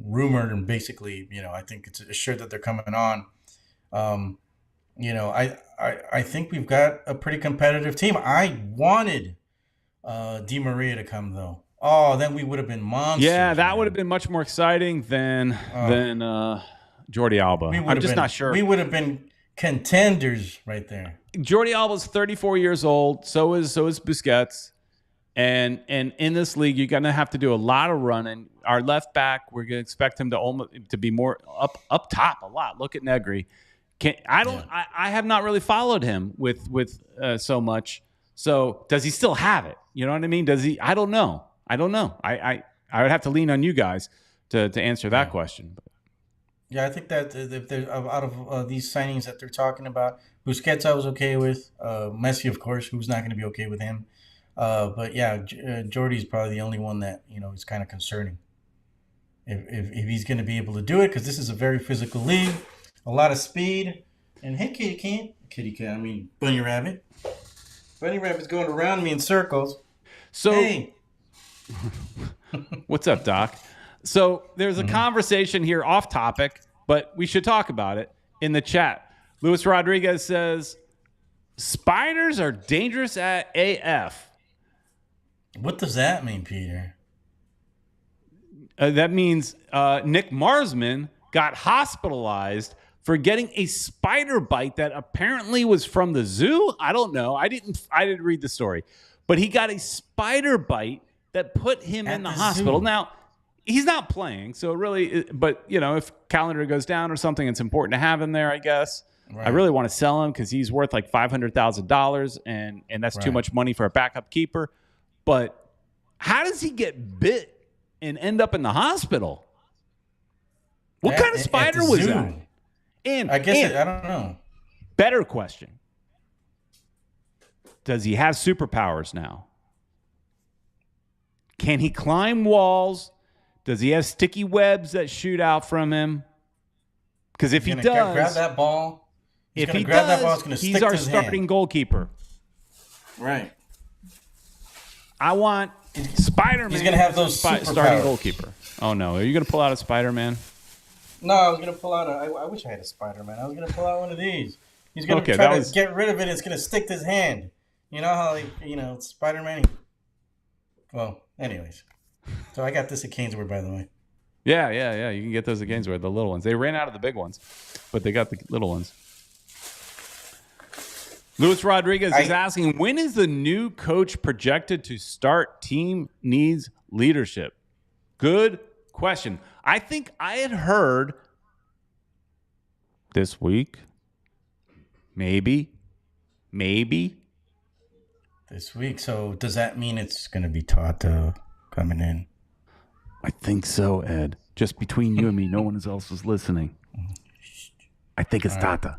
rumored and basically, I think it's assured that they're coming on. I think we've got a pretty competitive team. I wanted Di Maria to come though. Oh, then we would have been monsters. Yeah, that would have been much more exciting than Jordi Alba. I'm just not sure. We would have been contenders right there. Jordi Alba's 34 years old. So is Busquets. And in this league, you're going to have to do a lot of running. Our left back, we're going to expect him to be more up top a lot. Look at Negri. I have not really followed him with so much. So does he still have it? You know what I mean? Does he? I don't know. I would have to lean on you guys to answer that question. Yeah, I think that if there's out of these signings that they're talking about, Busquets I was okay with. Messi, of course, who's not going to be okay with him. But yeah, Jordy's probably the only one that is kind of concerning. If he's going to be able to do it, because this is a very physical league, a lot of speed. And hey, kitty cat, I mean bunny rabbit. Bunny rabbit's going around me in circles. So, hey. What's up, Doc? So there's a conversation here off topic, but we should talk about it in the chat. Luis Rodriguez says, spiders are dangerous at AF. What does that mean, Peter? That means Nick Marsman got hospitalized for getting a spider bite that apparently was from the zoo. I don't know. I didn't read the story, but he got a spider bite that put him in the hospital. Zoo. Now, he's not playing, so really, but if calendar goes down or something, it's important to have him there, I guess. Right. I really want to sell him because he's worth like $500,000, and that's too much money for a backup keeper. But how does he get bit and end up in the hospital? What kind of spider was that? And I guess I don't know. Better question. Does he have superpowers now? Can he climb walls? Does he have sticky webs that shoot out from him? Because if he does, grab that ball. He's going to grab that ball. It's going to stick to his hand. He's our starting goalkeeper. Right. I want Spider-Man. He's going to have those starting goalkeeper. Oh no! Are you going to pull out a Spider-Man? No, I was going to pull out I wish I had a Spider-Man. I was going to pull out one of these. He's going to try to get rid of it. It's going to stick to his hand. You know how Spider-Man. Well, anyways. So I got this at Keynes Ware, by the way. Yeah. You can get those at Keynes Ware, the little ones. They ran out of the big ones, but they got the little ones. Luis Rodriguez is asking, when is the new coach projected to start? Team needs leadership. Good question. I think I had heard this week. Maybe. This week. So does that mean it's going to be Tata coming in? I think so, Ed. Just between you and me, no one else is listening. I think it's Tata.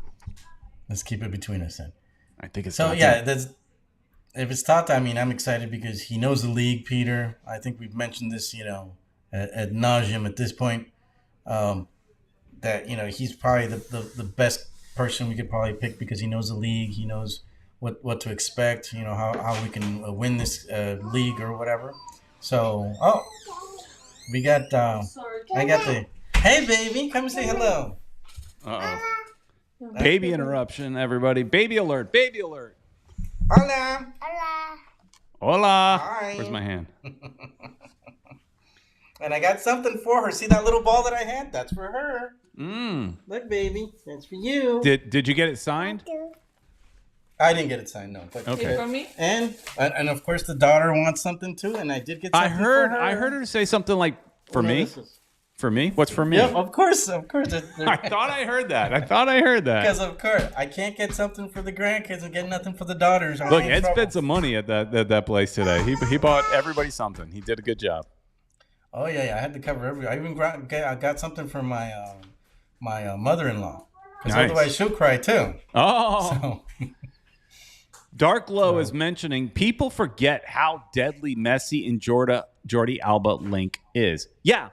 Let's keep it between us then. I think it's Tata. So, yeah, if it's Tata, I mean, I'm excited because he knows the league, Peter. I think we've mentioned this, ad nauseum at this point, that, he's probably the best person we could probably pick because he knows the league. He knows what to expect, how we can win this league or whatever. So, we got, I got hey, baby, come say hello. Uh-oh. Baby interruption, everybody. Baby alert. Hola. Hola. Hi. Where's my hand? And I got something for her. See that little ball that I had? That's for her. Look, baby. That's for you. Did you get it signed? I didn't get it signed, no. But okay. For me? And of course the daughter wants something too, and I did get something for her. I heard her say something like, for me? For me? What's for me? Yeah, of course. I thought I heard that. Because of course, I can't get something for the grandkids and get nothing for the daughters. Look, Ed spent some money at that place today. He bought everybody something. He did a good job. Oh yeah. I had to cover everything. I even got something for my my mother-in-law. Because otherwise she'll cry too. Oh. So. Dark Low is mentioning people forget how deadly Messi and Jordi Alba link is. Yeah.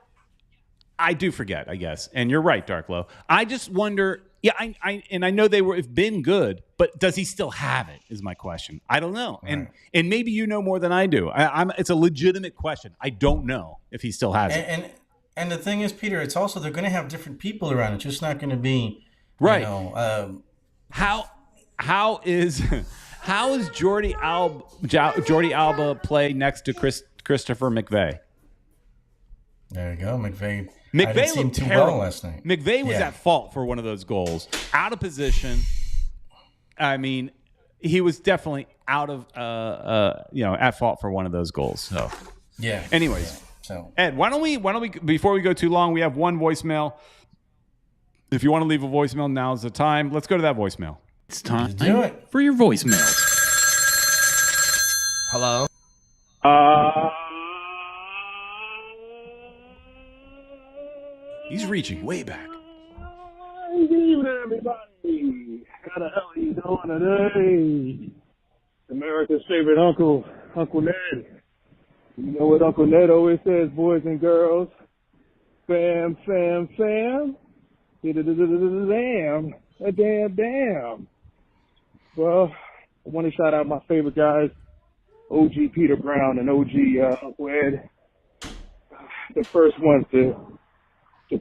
I do forget, I guess. And you're right, Dark Low. I just wonder, I know have been good, but does he still have it is my question. I don't know. Right. And maybe you know more than I do. It's a legitimate question. I don't know if he still has it. And the thing is, Peter, it's also they're going to have different people around. It's just not going to be right. How is Jordi Alba play next to Christopher McVeigh? There you go, McVeigh. McVeigh didn't seem too well last night. McVeigh was at fault for one of those goals. Out of position. I mean, he was definitely out of at fault for one of those goals. So yeah. Anyways, yeah. So Ed, why don't we before we go too long, we have one voicemail. If you want to leave a voicemail, now's the time. Let's go to that voicemail. It's time do it. for your voicemail. Hello. He's reaching way back. Good evening, everybody. How the hell are you doing today? America's favorite uncle, Uncle Ned. You know what Uncle Ned always says, boys and girls? Fam, fam, fam. Damn. A damn, damn. Well, I want to shout out my favorite guys, OG Peter Brown and OG Uncle Ed. The first ones to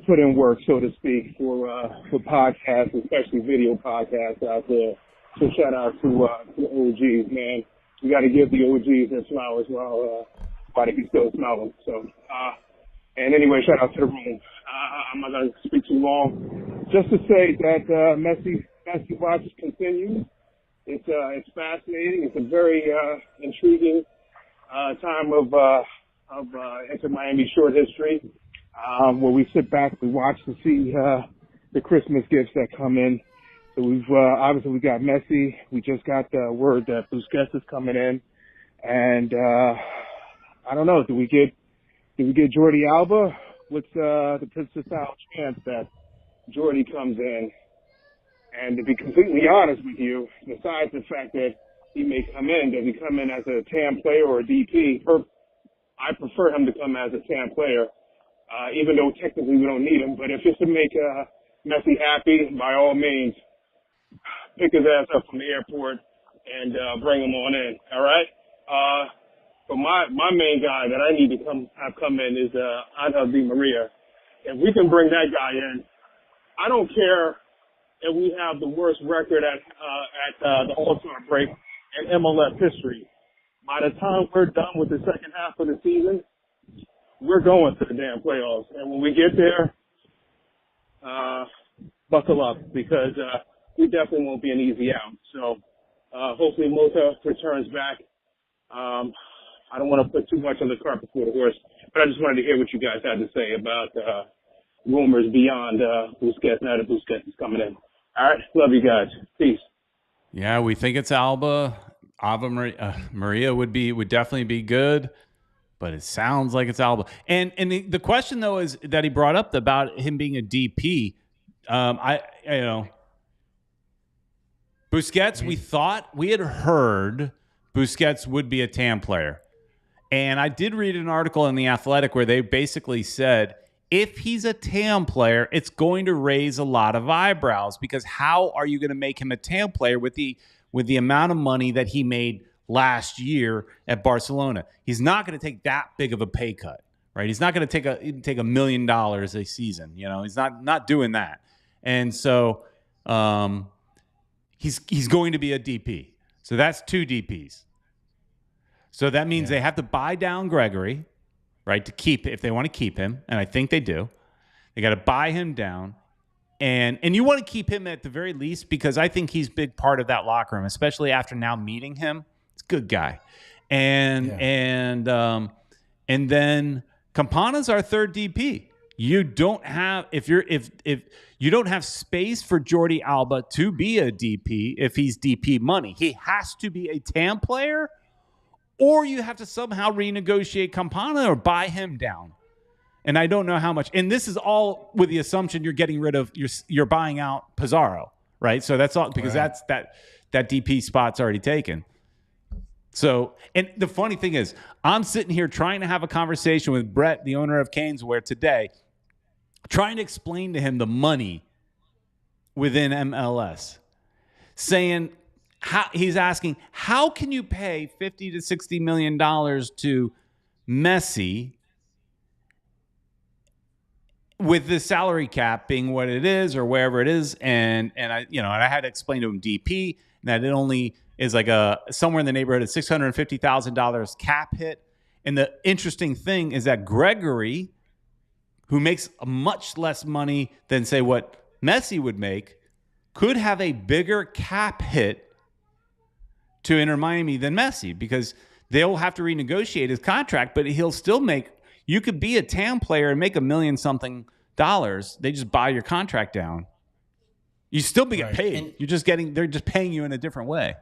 put in work, so to speak, for podcasts, especially video podcasts out there. So shout out to the OGs, man. We got to give the OGs their flowers while they can still smell them. So, and anyway, shout out to the room. I'm not going to speak too long. Just to say that Messi watch continues. It's fascinating. It's a very intriguing time of Inter Miami short history, where we sit back, we watch to see the Christmas gifts that come in. So we've obviously we got Messi. We just got the word that Busquets is coming in, and I don't know. Do we get Jordi Alba? What's the percentile chance that Jordi comes in? And to be completely honest with you, besides the fact that he may come in, does he come in as a TAM player or a DP? I prefer him to come as a TAM player, even though technically we don't need him. But if it's to make Messi happy, by all means, pick his ass up from the airport and bring him on in. All right. But my main guy that I need to have come in is Angel Di Maria. If we can bring that guy in, I don't care if we have the worst record at the All-Star break in MLS history. By the time we're done with the second half of the season, we're going to the damn playoffs. And when we get there, buckle up, because we definitely won't be an easy out. So hopefully Mota returns back. I don't want to put too much on the cart before the horse, but I just wanted to hear what you guys had to say about rumors beyond Busquets, now that Busquets is coming in. All right, love you guys. Peace. Yeah, we think it's Alba. Maria would definitely be good, but it sounds like it's Alba. And the question though is that he brought up about him being a DP. Busquets, we had heard Busquets would be a TAM player. And I did read an article in The Athletic where they basically said, if he's a TAM player, it's going to raise a lot of eyebrows, because how are you going to make him a TAM player with the amount of money that he made last year at Barcelona? He's not going to take that big of a pay cut, right? He's not going to take $1 million a season. You know, he's not doing that. And so he's going to be a DP. So that's 2 DPs. So that means they have to buy down Gregory, right, to keep if they want to keep him, and I think they do. They got to buy him down, and you want to keep him at the very least, because I think he's a big part of that locker room, especially after now meeting him. It's a good guy, and then Campana's our 3rd DP. You don't have if you don't have space for Jordi Alba to be a DP if he's DP money. He has to be a TAM player, or you have to somehow renegotiate Campana or buy him down. And I don't know how much. And this is all with the assumption you're getting rid of, you're buying out Pizarro, right? So that's all, because that's that DP spot's already taken. So, and the funny thing is, I'm sitting here trying to have a conversation with Brett, the owner of Keynes Ware, today, trying to explain to him the money within MLS, saying, he's asking, how can you pay $50 to $60 million to Messi with the salary cap being what it is, or wherever it is? And I had to explain to him DP that it only is like somewhere in the neighborhood of $650,000 cap hit. And the interesting thing is that Gregory, who makes much less money than, say, what Messi would make, could have a bigger cap hit to Inter Miami than Messi, because they'll have to renegotiate his contract, but he'll still make, you could be a TAM player and make $1 million something. They just buy your contract down. You still be get paid. And they're just paying you in a different way.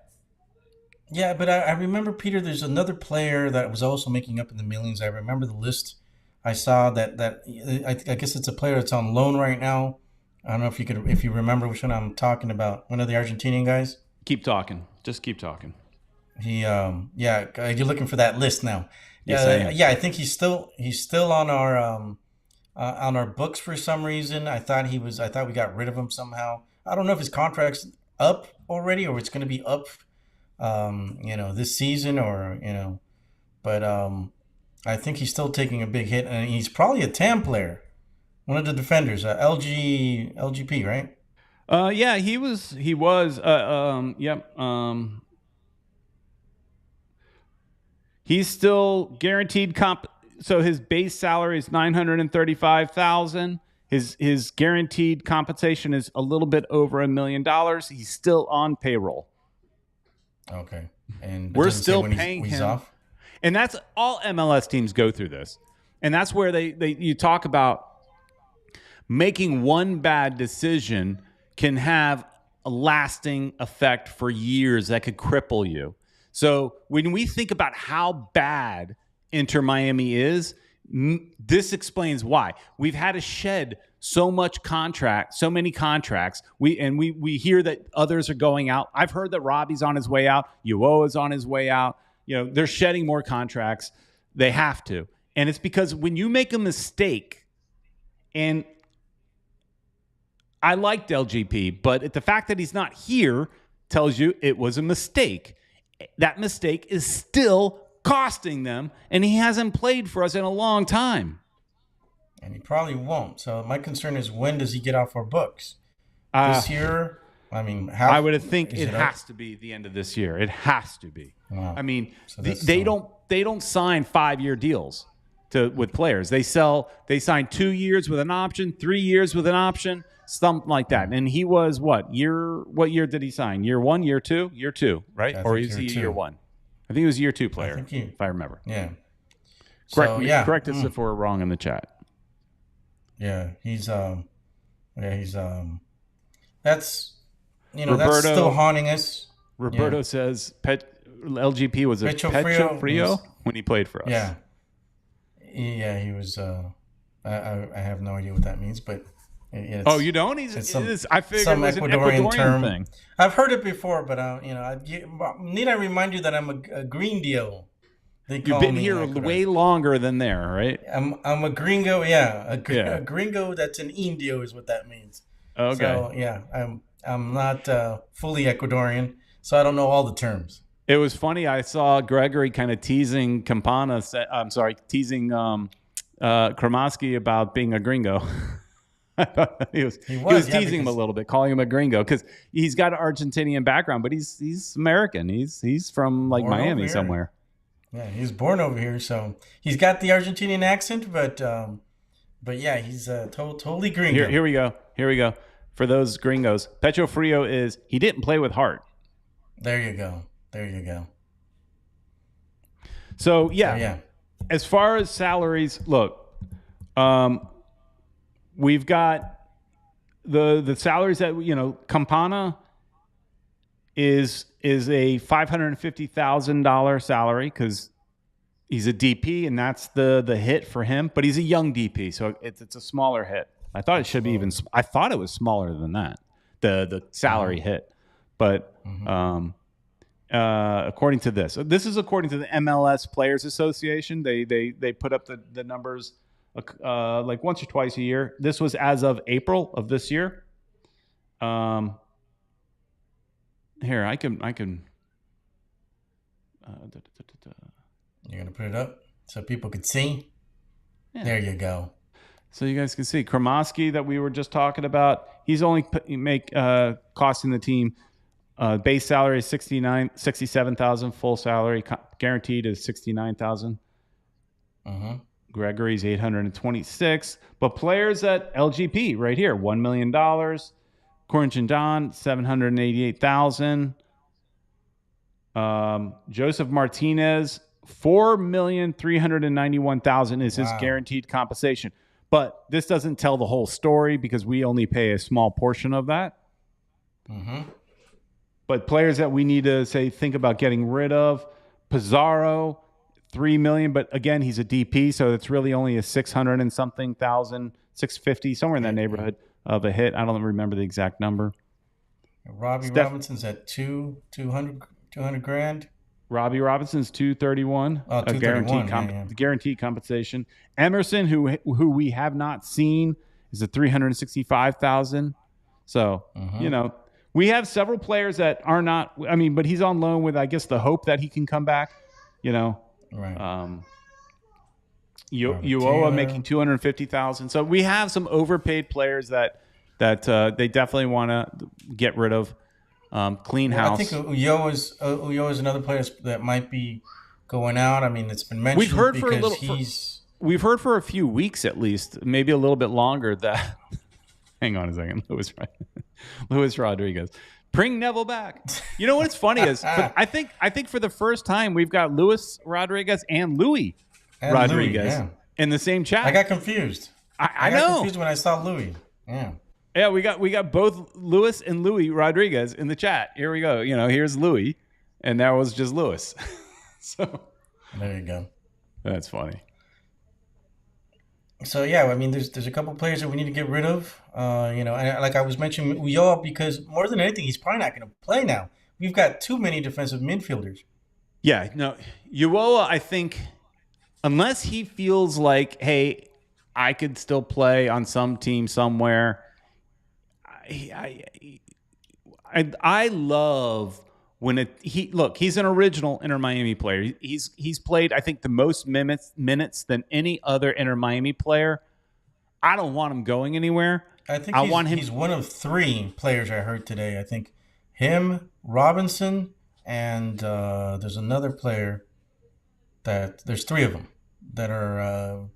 Yeah, but I remember, Peter, there's another player that was also making up in the millions. I remember the list I saw that I guess it's a player that's on loan right now. I don't know if you remember which one I'm talking about. One of the Argentinian guys. Keep talking. Just keep talking. You're looking for that list now. Yes, I am. Yeah, I think he's still on our books for some reason. I thought we got rid of him somehow. I don't know if his contract's up already or it's going to be up, this season but I think he's still taking a big hit, and he's probably a TAM player, one of the defenders, LGP, right? Yeah, he was. Yep. He's still guaranteed comp. So his base salary is $935,000. His guaranteed compensation is a little bit over $1 million. He's still on payroll. Okay, and we're still paying him. Off? And that's all MLS teams go through this, and that's where you talk about making one bad decision can have a lasting effect for years that could cripple you. So when we think about how bad Inter Miami is, this explains why. We've had to shed so many contracts. We hear that others are going out. I've heard that Robbie's on his way out. Uoa's on his way out. They're shedding more contracts. They have to. And it's because when you make a mistake, and I liked LGP, but the fact that he's not here tells you it was a mistake. That mistake is still costing them, and he hasn't played for us in a long time. And he probably won't. So my concern is, when does he get off our books? This year? I mean, I would think it has to be the end of this year. It has to be. Wow. I mean, so they don't sign 5-year deals with players. They sign 2 years with an option, 3 years with an option, something like that. And he was what year did he sign? Year 1, year 2? Year 2, right? Or is he year 1? I think he was a year 2 player, if I remember. Yeah. Correct us if we're wrong in the chat. Yeah, he's that's Roberto, that's still haunting us. Roberto says LGP was a Pecho Frio when he played for us. Yeah. Yeah, he was I have no idea what that means, but you don't? I figured it was an Ecuadorian term. Thing. I've heard it before, but need I remind you that I'm a green deal? You've been here way longer than there, right? I'm a gringo, a gringo that's an indio is what that means. Okay. So I'm not fully Ecuadorian, so I don't know all the terms. It was funny. I saw Gregory kind of teasing teasing Kramaski about being a gringo. he was teasing him a little bit, calling him a gringo, because he's got an Argentinian background, but he's American. He's from Miami somewhere. Yeah, he was born over here, so he's got the Argentinian accent, but yeah, he's totally gringo. Here we go. For those gringos, Pecho Frio he didn't play with heart. There you go. So yeah. As far as salaries, look, we've got the salaries that Campana is a $550,000 salary because he's a DP, and that's the hit for him. But he's a young DP, so it's a smaller hit. I thought it should be even. I thought it was smaller than that, the salary hit. But according to this is according to the MLS Players Association. They put up the numbers like once or twice a year. This was as of April of this year. Here, I can. You're gonna put it up so people could see. Yeah. There you go. So you guys can see Kramaski that we were just talking about. He's only costing the team base salary is $67,000. Full salary guaranteed is $69,000. Gregory's $826. But players at LGP right here, $1 million. Corinthian Don, $788,000. Joseph Martinez, $4,391,000 is his guaranteed compensation. But this doesn't tell the whole story because we only pay a small portion of that. But players that we need to think about getting rid of, Pizarro, $3 million. But again, he's a DP, so it's really only a 600 and something thousand, 650, somewhere in that neighborhood of a hit. I don't remember the exact number. Robbie Robinson's at 200 grand. Robbie Robinson's 231. Oh, 231. Guaranteed compensation. Emerson, who we have not seen, is at 365,000. So we have several players that are not. I mean, but he's on loan with, I guess, the hope that he can come back. Right. Uoa making 250,000. So we have some overpaid players that they definitely want to get rid of. Clean house. I think Uyo is another player that might be going out. I mean, it's been mentioned. We've heard for a few weeks at least, maybe a little bit longer. That hang on a second, Luis Rodriguez, bring Neville back. You know what's funny is, I think for the first time we've got Luis Rodriguez and Louis Rodriguez in the same chat. I got confused. I got know. confused when I saw Louis. Yeah. Yeah, we got both Luis and Louis Rodriguez in the chat. Here we go. Here's Louis, and that was just Luis. So there you go. That's funny. So yeah, I mean, there's a couple players that we need to get rid of. And like I was mentioning, Uyo, because more than anything, he's probably not going to play now. We've got too many defensive midfielders. Yeah, no, Uoa, I think, unless he feels like, hey, I could still play on some team somewhere. I love when he's an original Inter Miami player. He's played, I think, the most minutes than any other Inter Miami player. I don't want him going anywhere. I think he's one of three players I heard today. I think him, Robinson, and there's another player there's three of them that are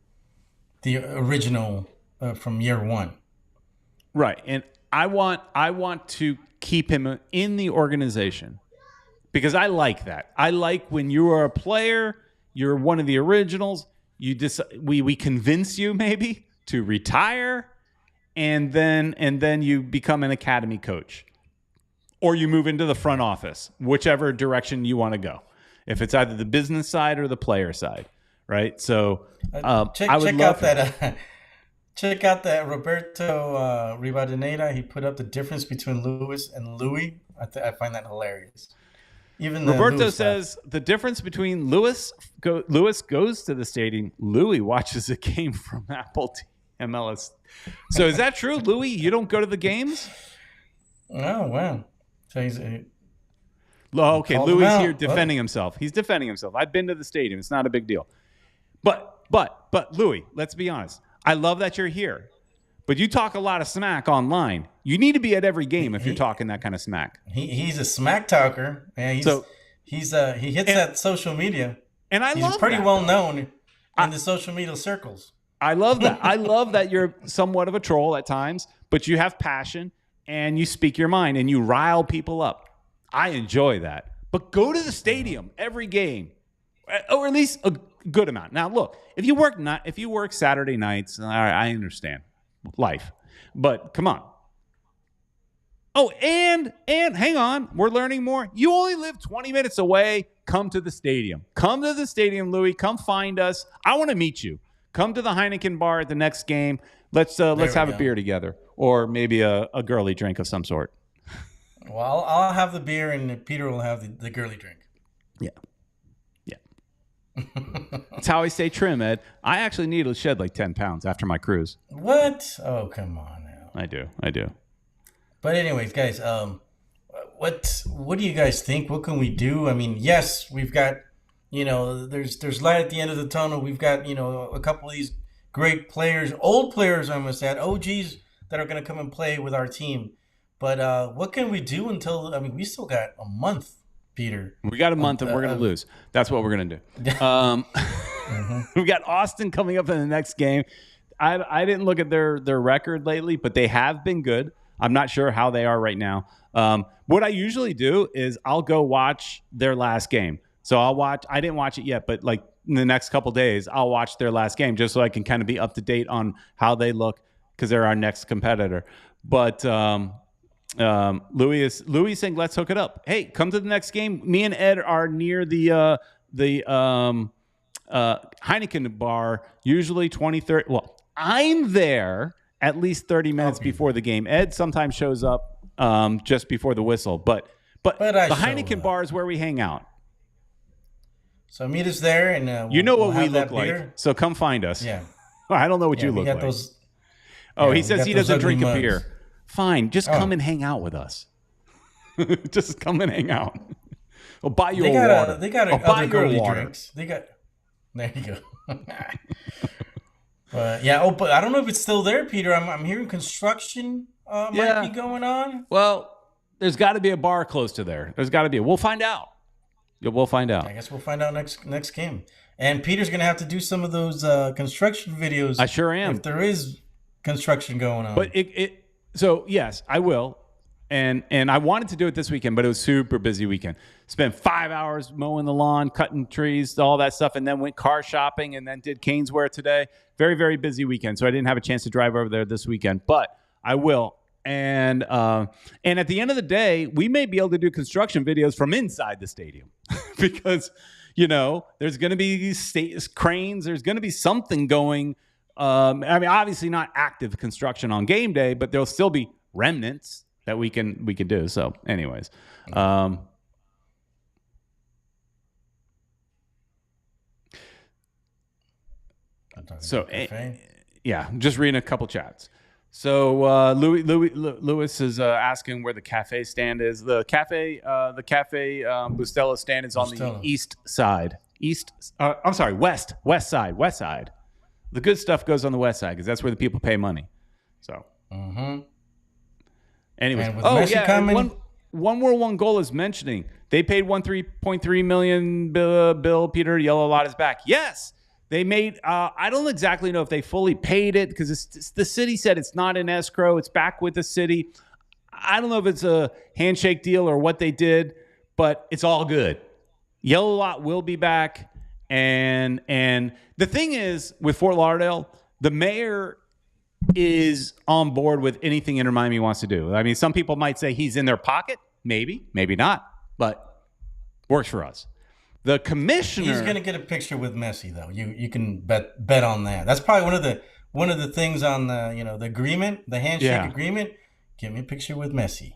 the original from year one. Right, and I want to keep him in the organization because I like that. I like when you are a player, you're one of the originals. We convince you maybe to retire, and then you become an academy coach, or you move into the front office, whichever direction you want to go. If it's either the business side or the player side, right? So check out that Roberto Rivadeneira. He put up the difference between Luis and Louis. I find that hilarious. Even Roberto says the difference between Luis goes to the stadium. Louis watches a game from Apple MLS. So is that true, Louis? You don't go to the games? Oh wow! So he's okay. Louis here defending himself. He's defending himself. I've been to the stadium. It's not a big deal. But Louis, let's be honest. I love that you're here, but you talk a lot of smack online. You need to be at every game if you're talking that kind of smack. He's a smack talker. Yeah, he hits that social media, and he's pretty well known in the social media circles. I love that. I love that you're somewhat of a troll at times, but you have passion and you speak your mind and you rile people up. I enjoy that. But go to the stadium every game, or at least a good amount. Now, look, if you work Saturday nights, all right, I understand life, but come on. Oh, and hang on, we're learning more. You only live 20 minutes away. Come to the stadium. Come to the stadium, Louis. Come find us. I want to meet you. Come to the Heineken bar at the next game. Let's have a beer together, or maybe a girly drink of some sort. Well, I'll have the beer, and Peter will have the girly drink. Yeah. That's how I stay trim, Ed. I actually need to shed like 10 pounds after my cruise. What? Oh, come on now. I do. But anyways, guys, what do you guys think? What can we do? I mean, yes, we've got, there's light at the end of the tunnel. We've got, a couple of these great players, old players, I must add, OGs that are going to come and play with our team. But what can we do we still got a month, Peter. We got a month and we're going to lose. That's what we're going to do. We've got Austin coming up in the next game. I didn't look at their record lately, but they have been good. I'm not sure how they are right now. What I usually do is I'll go watch their last game. So I didn't watch it yet, but like in the next couple days, I'll watch their last game just so I can kind of be up to date on how they look because they're our next competitor. But Louis saying, let's hook it up. Hey, come to the next game. Me and Ed are near the Heineken bar, usually 20, 30. Well, I'm there at least 30 minutes before the game. Ed sometimes shows up just before the whistle, but the Heineken bar is where we hang out. So meet us there, and you know we'll what we have look that like. beer. So come find us. Yeah. I don't know what you we look got like. Those, he says he doesn't drink mugs. a beer. Fine, just come and hang out with us. Just come and hang out. I'll buy you a water. They got other girly drinks. They got. There you go. Yeah. But I don't know if it's still there, Peter. I'm hearing construction might be going on. Well, there's got to be a bar close to there. There's got to be. We'll find out. Yeah, we'll find out. I guess we'll find out next game. And Peter's gonna have to do some of those construction videos. I sure am. If there is construction going on. But so yes, I will. And I wanted to do it this weekend, but it was super busy weekend. Spent 5 hours mowing the lawn, cutting trees, all that stuff, and then went car shopping, and then did Keynes Ware today. Very, very busy weekend. So I didn't have a chance to drive over there this weekend, but I will. And at the end of the day, we may be able to do construction videos from inside the stadium because, there's going to be cranes. There's going to be something going. Obviously not active construction on game day, but there'll still be remnants that we can do. So anyways, just reading a couple chats. So Lewis is asking where the cafe stand is. The cafe Bustelo stand is on the east side. West side. The good stuff goes on the west side because that's where the people pay money. So. Mm-hmm. Anyways, one more one goal is mentioning they paid 3.3 million bill. Peter, yellow lot is back. Yes, they made. I don't exactly know if they fully paid it because the city said it's not in escrow. It's back with the city. I don't know if it's a handshake deal or what they did, but it's all good. Yellow lot will be back, and the thing is with Fort Lauderdale, the mayor is on board with anything Inter Miami wants to do. I mean, some people might say he's in their pocket. Maybe not, but works for us. The commissioner, he's going to get a picture with Messi, though. You can bet on that. That's probably one of the things on the the agreement, the handshake agreement. Give me a picture with Messi.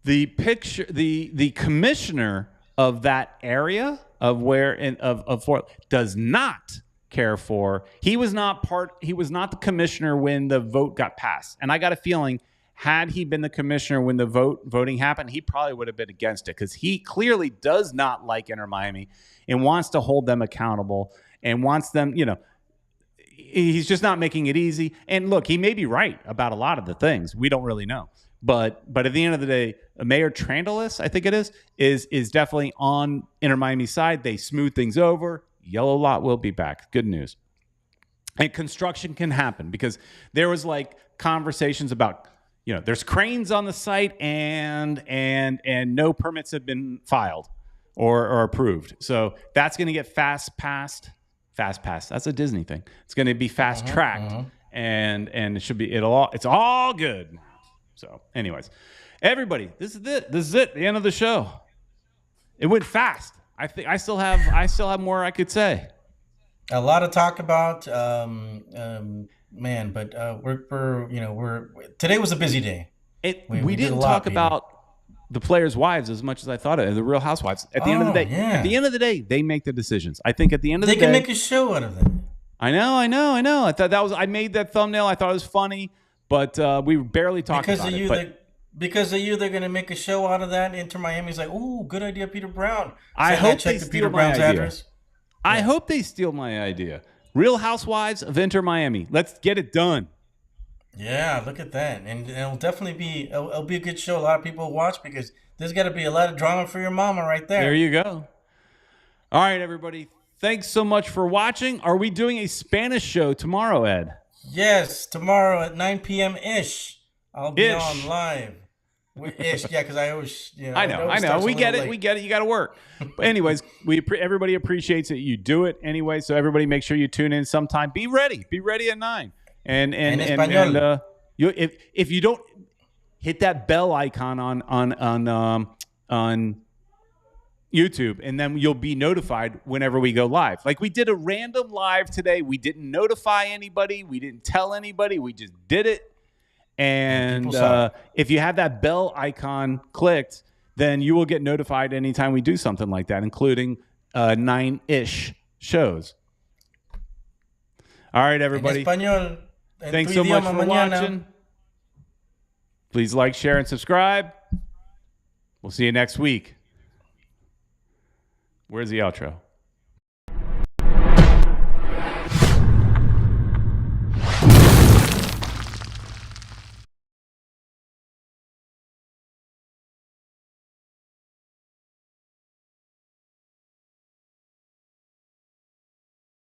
The picture, the commissioner of that area of Fort does not care for. He was not the commissioner when the vote got passed. And I got a feeling had he been the commissioner when the voting happened, he probably would have been against it because he clearly does not like Inter Miami and wants to hold them accountable and wants them, he's just not making it easy. And look, he may be right about a lot of the things. We don't really know. But at the end of the day, Mayor Trandalis, I think it is definitely on Inter Miami's side. They smooth things over. Yellow lot will be back. Good news. And construction can happen because there was conversations about, there's cranes on the site and no permits have been filed or approved. So that's going to get fast passed. That's a Disney thing. It's going to be fast tracked and it should be, it's all good. So anyways, everybody, this is it. The end of the show. It went fast. I think I still have more I could say. A lot of talk about, man, but we're today was a busy day. We didn't talk about the players' wives as much as I thought of the Real Housewives. At the end of the day, they make the decisions. I think at the end of the day, they can make a show out of it. I know. I thought I made that thumbnail. I thought it was funny, but we barely talked about it. Because of you, they're going to make a show out of that. Inter Miami's like, ooh, good idea, Peter Brown. I hope they steal my idea. I hope they steal my idea. Real Housewives of Inter Miami. Let's get it done. Yeah, look at that. And it'll definitely be a good show. A lot of people will watch because there's got to be a lot of drama for your mama right there. There you go. All right, everybody. Thanks so much for watching. Are we doing a Spanish show tomorrow, Ed? Yes, tomorrow at 9 p.m.-ish. I'll be on live. Ish, yeah, because I always, I know. We get it. We get it. You got to work. But anyways, everybody appreciates it. You do it anyway. So everybody, make sure you tune in sometime. Be ready. Be ready at 9. And if you don't hit that bell icon on YouTube, and then you'll be notified whenever we go live. Like we did a random live today. We didn't notify anybody. We didn't tell anybody. We just did it. And if you have that bell icon clicked, then you will get notified anytime we do something like that, including 9-ish shows. All right, everybody. En español. En Thanks tu so much idioma for mañana. watching. Please like, share, and subscribe. We'll see you next week. Where's the outro?